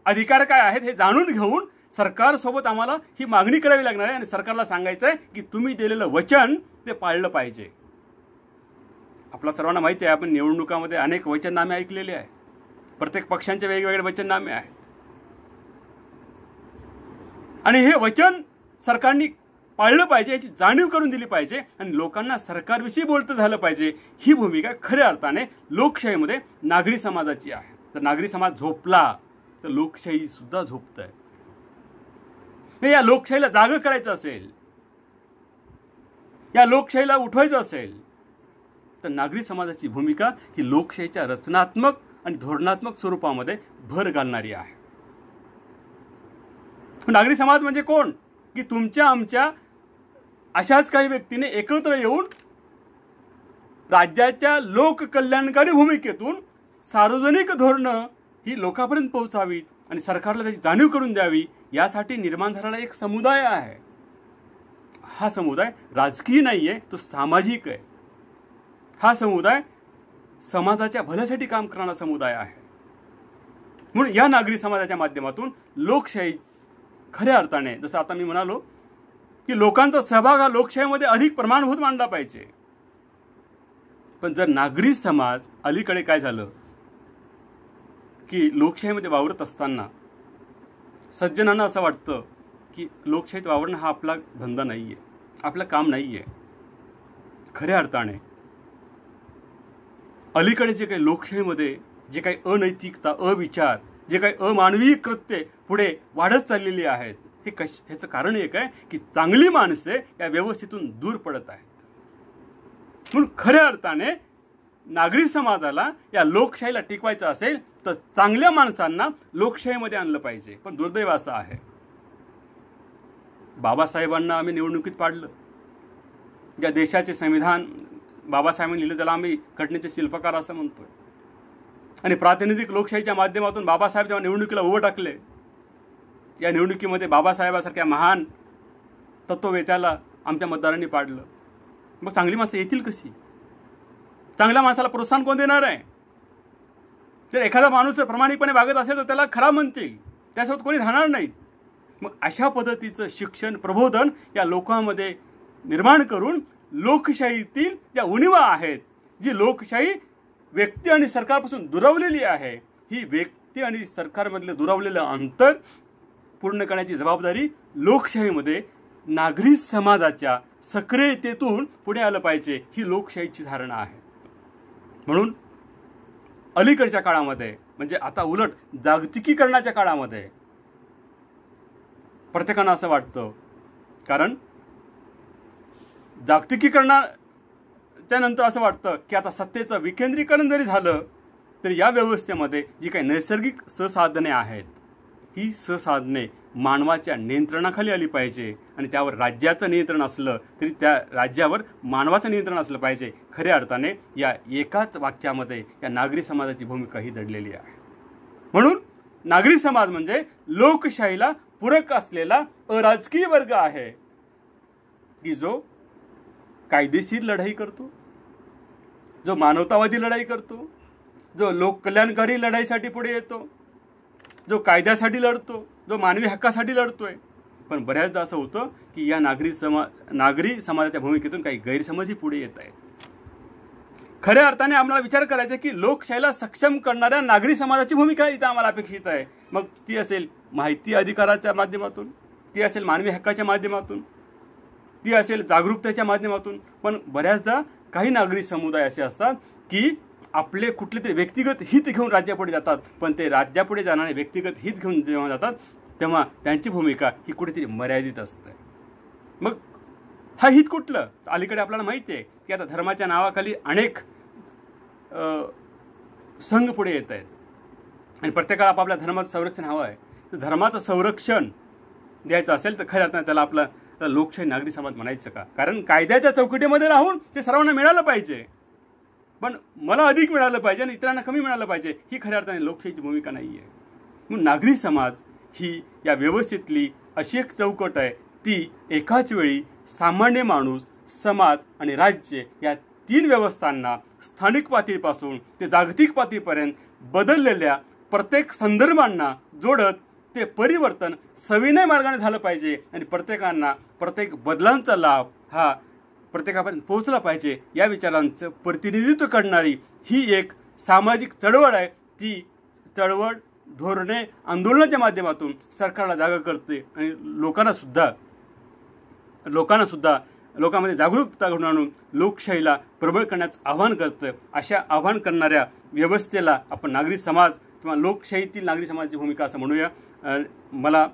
अधिकार काय आहेत हे जाणून घेऊन सरकारसोबत आम्हाला ही मागणी करावी लागणार आहे आणि सरकारला सांगायचं आहे की तुम्ही दिलेलं वचन ते पाळलं पाहिजे. आपल्या सर्वांना माहिती आहे, आपण निवडणुकामध्ये अनेक वचननामे ऐकलेले आहे. प्रत्येक पक्षांचे वेगवेगळे वचननामे आहेत आणि हे वचन सरकारने पाळलं पाहिजे, याची जाणीव करून दिली पाहिजे आणि लोकांना सरकारविषयी बोलतं झालं पाहिजे. ही भूमिका खऱ्या अर्थाने लोकशाहीमध्ये नागरी समाजाची आहे. तर नागरी समाज झोपला तर लोकशाही सुद्धा झोपत आहे. या लोकशाहीला जागं करायचं असेल, या लोकशाहीला उठवायचं असेल तर नागरी समाजाची भूमिका ही लोकशाहीच्या रचनात्मक आणि धोरणात्मक स्वरूपामध्ये भर घालणारी आहे. नागरी समाज म्हणजे कोण? की तुमच्या आमच्या अशाच काही व्यक्तीने एकत्र येऊन राज्याच्या लोककल्याणकारी भूमिकेतून सार्वजनिक धोरणं ही लोकांपर्यंत पोहोचावीत आणि सरकारला त्याची जाणीव करून द्यावी, यासाठी निर्माण झालेला एक समुदाय आहे. हा समुदाय राजकीय नाहीये, तो सामाजिक आहे. हा समुदाय समाजाच्या भल्यासाठी काम करणारा समुदाय आहे. म्हणून या नागरी समाजाच्या माध्यमातून लोकशाही खऱ्या अर्थाने, जसं आता मी म्हणालो की लोकांचा सहभाग हा लोकशाहीमध्ये अधिक प्रमाणभूत मांडला पाहिजे. पण जर नागरी समाज अलीकडे काय झालं की लोकशाहीमध्ये वावरत असताना सज्जनांना असं वाटतं की लोकशाहीत वावरणं हा आपला धंदा नाहीये, आपलं काम नाहीये. खऱ्या अर्थाने अलीकडे जे काही लोकशाहीमध्ये जे काही अनैतिकता, अविचार, जे काही अमानवी कृत्ये पुढे वाढत चाललेली आहेत, ह्याचं कारण एक आहे की चांगली माणसे या व्यवस्थेतून दूर पडत आहेत. म्हणून खऱ्या अर्थाने नागरी समाजाला या लोकशाहीला टिकवायचं असेल तर चांगल्या माणसांना लोकशाहीमध्ये आणलं पाहिजे. पण दुर्दैव असं आहे, बाबासाहेबांना आम्ही निवडणुकीत पाडलं. ज्या देशाचे संविधान बाबासाहेबांनी लिहिलं त्याला आम्ही घटनेचे शिल्पकार असं म्हणतोय आणि प्रातिनिधिक लोकशाहीच्या माध्यमातून बाबासाहेबच्या निवडणुकीला उभं टाकले. या निवडणुकीमध्ये बाबासाहेबासारख्या महान तत्ववेत्याला आमच्या मतदारांनी पाडलं. मग चांगली माणसं येतील कशी? चांगल्या माणसाला प्रोत्साहन कोण देणार आहे? जर एखादा माणूस जर प्रामाणिकपणे वागत असेल तर त्याला खरा म्हणतील, त्यासोबत कोणी राहणार नाहीत. मग अशा पद्धतीचं शिक्षण, प्रबोधन या लोकांमध्ये निर्माण करून लोकशाहीतील ज्या उणिवा आहेत, जी लोकशाही व्यक्ती आणि सरकारपासून दुरावलेली आहे, ही व्यक्ती आणि सरकारमधलं दुरावलेलं अंतर पूर्ण करण्याची जबाबदारी लोकशाहीमध्ये नागरी समाजाच्या सक्रियतेतून पुढे आलं पाहिजे. ही लोकशाहीची धारणा आहे. म्हणून अलीकडच्या काळामध्ये, म्हणजे आता उलट जागतिकीकरणाच्या काळामध्ये प्रत्येकानं असं वाटतं, कारण जागतिकीकरणाच्या नंतर असं वाटतं की आता सत्तेचं विकेंद्रीकरण जरी झालं तरी या व्यवस्थेमध्ये जी काही नैसर्गिक संसाधने आहेत, ही संसाधने मानवाच्या नियंत्रणाखाली आली पाहिजे आणि त्यावर राज्याचं नियंत्रण असलं तरी त्या राज्यावर मानवाचं नियंत्रण असलं पाहिजे. खऱ्या अर्थाने या एकाच वाक्यामध्ये या नागरी समाजाची भूमिका ही दडलेली आहे. म्हणून नागरी समाज म्हणजे लोकशाहीला पूरक असलेला अराजकीय वर्ग आहे की जो कायदेशीर लढाई करतो, जो मानवतावादी लढाई करतो, जो लोककल्याणकारी लढाईसाठी पुढे येतो, जो कायद्यासाठी लढतो, जो मानवी हक्कासाठी लढतोय. पण बऱ्याचदा असं होतं की या नागरी समाजाच्या भूमिकेतून काही गैरसमजही पुढे येत आहेत. खऱ्या अर्थाने आम्हाला विचार करायचा की लोकशाहीला सक्षम करणाऱ्या नागरी समाजाची भूमिका इथं आम्हाला अपेक्षित आहे. मग ती असेल माहिती अधिकाराच्या माध्यमातून, ती असेल मानवी हक्काच्या माध्यमातून, ती असेल जागरूकतेच्या माध्यमातून. पण बऱ्याचदा काही नागरी समुदाय असे असतात की आपले कुठले तरी व्यक्तिगत हित घेऊन राज्यापुढे जातात, पण ते राज्यापुढे जाणारे व्यक्तिगत हित घेऊन जेव्हा जातात तेव्हा त्यांची भूमिका ही कुठेतरी मर्यादित असते. मग हा हित कुठलं? अलीकडे आपल्याला माहिती आहे की आता धर्माच्या नावाखाली अनेक संघ पुढे येत आहेत आणि प्रत्येकाला आपापल्या धर्माचं संरक्षण हवं आहे. तर धर्माचं संरक्षण द्यायचं असेल तर खऱ्या अर्थाने त्याला आपला लोकशाही नागरी समाज म्हणायचं का? कारण कायद्याच्या चौकटीमध्ये राहून ते सर्वांना मिळालं पाहिजे, पण मला अधिक मिळालं पाहिजे आणि इतरांना कमी मिळालं पाहिजे, ही खऱ्या अर्थाने लोकशाहीची भूमिका नाही आहे. म्हणून नागरी समाज ही या व्यवस्थेतली अशी एक चौकट आहे, ती एकाच वेळी सामान्य माणूस, समाज आणि राज्य या 3 व्यवस्थांना स्थानिक पातळीपासून ते जागतिक पातळीपर्यंत बदललेल्या प्रत्येक संदर्भांना जोडत ते परिवर्तन सविनय मार्गाने झालं पाहिजे आणि प्रत्येकांना प्रत्येक बदलांचा लाभ हा प्रत्येकापर्यंत पोहोचला पाहिजे, या विचारांचं प्रतिनिधित्व करणारी ही एक सामाजिक चळवळ आहे. ती चळवळ धोरणे आंदोलनाच्या माध्यमातून सरकारला जागा करते आणि लोकांमध्ये जागरूकता घडवून आणून लोकशाहीला प्रबळ करण्याचं आवाहन करतं. अशा आवाहन करणाऱ्या व्यवस्थेला आपण नागरी समाज किंवा लोकशाहीतील नागरी समाजाची भूमिका असं म्हणूया. मला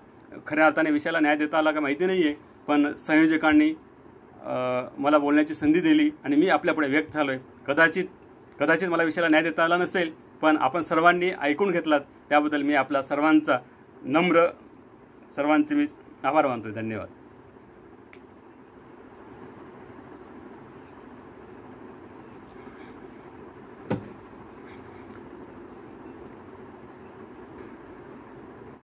खऱ्या अर्थाने विषयाला न्याय देता आला का माहिती नाही आहे, पण संयोजकांनी मला बोलण्याची संधी दिली आणि मी आपल्यापुढे व्यक्त झालो आहे. कदाचित मला विषयाला न्याय देता आला नसेल, पण आपण सर्वांनी ऐकून घेतलात त्याबद्दल मी आपला सर्वांचे मी आभार मानतो. धन्यवाद.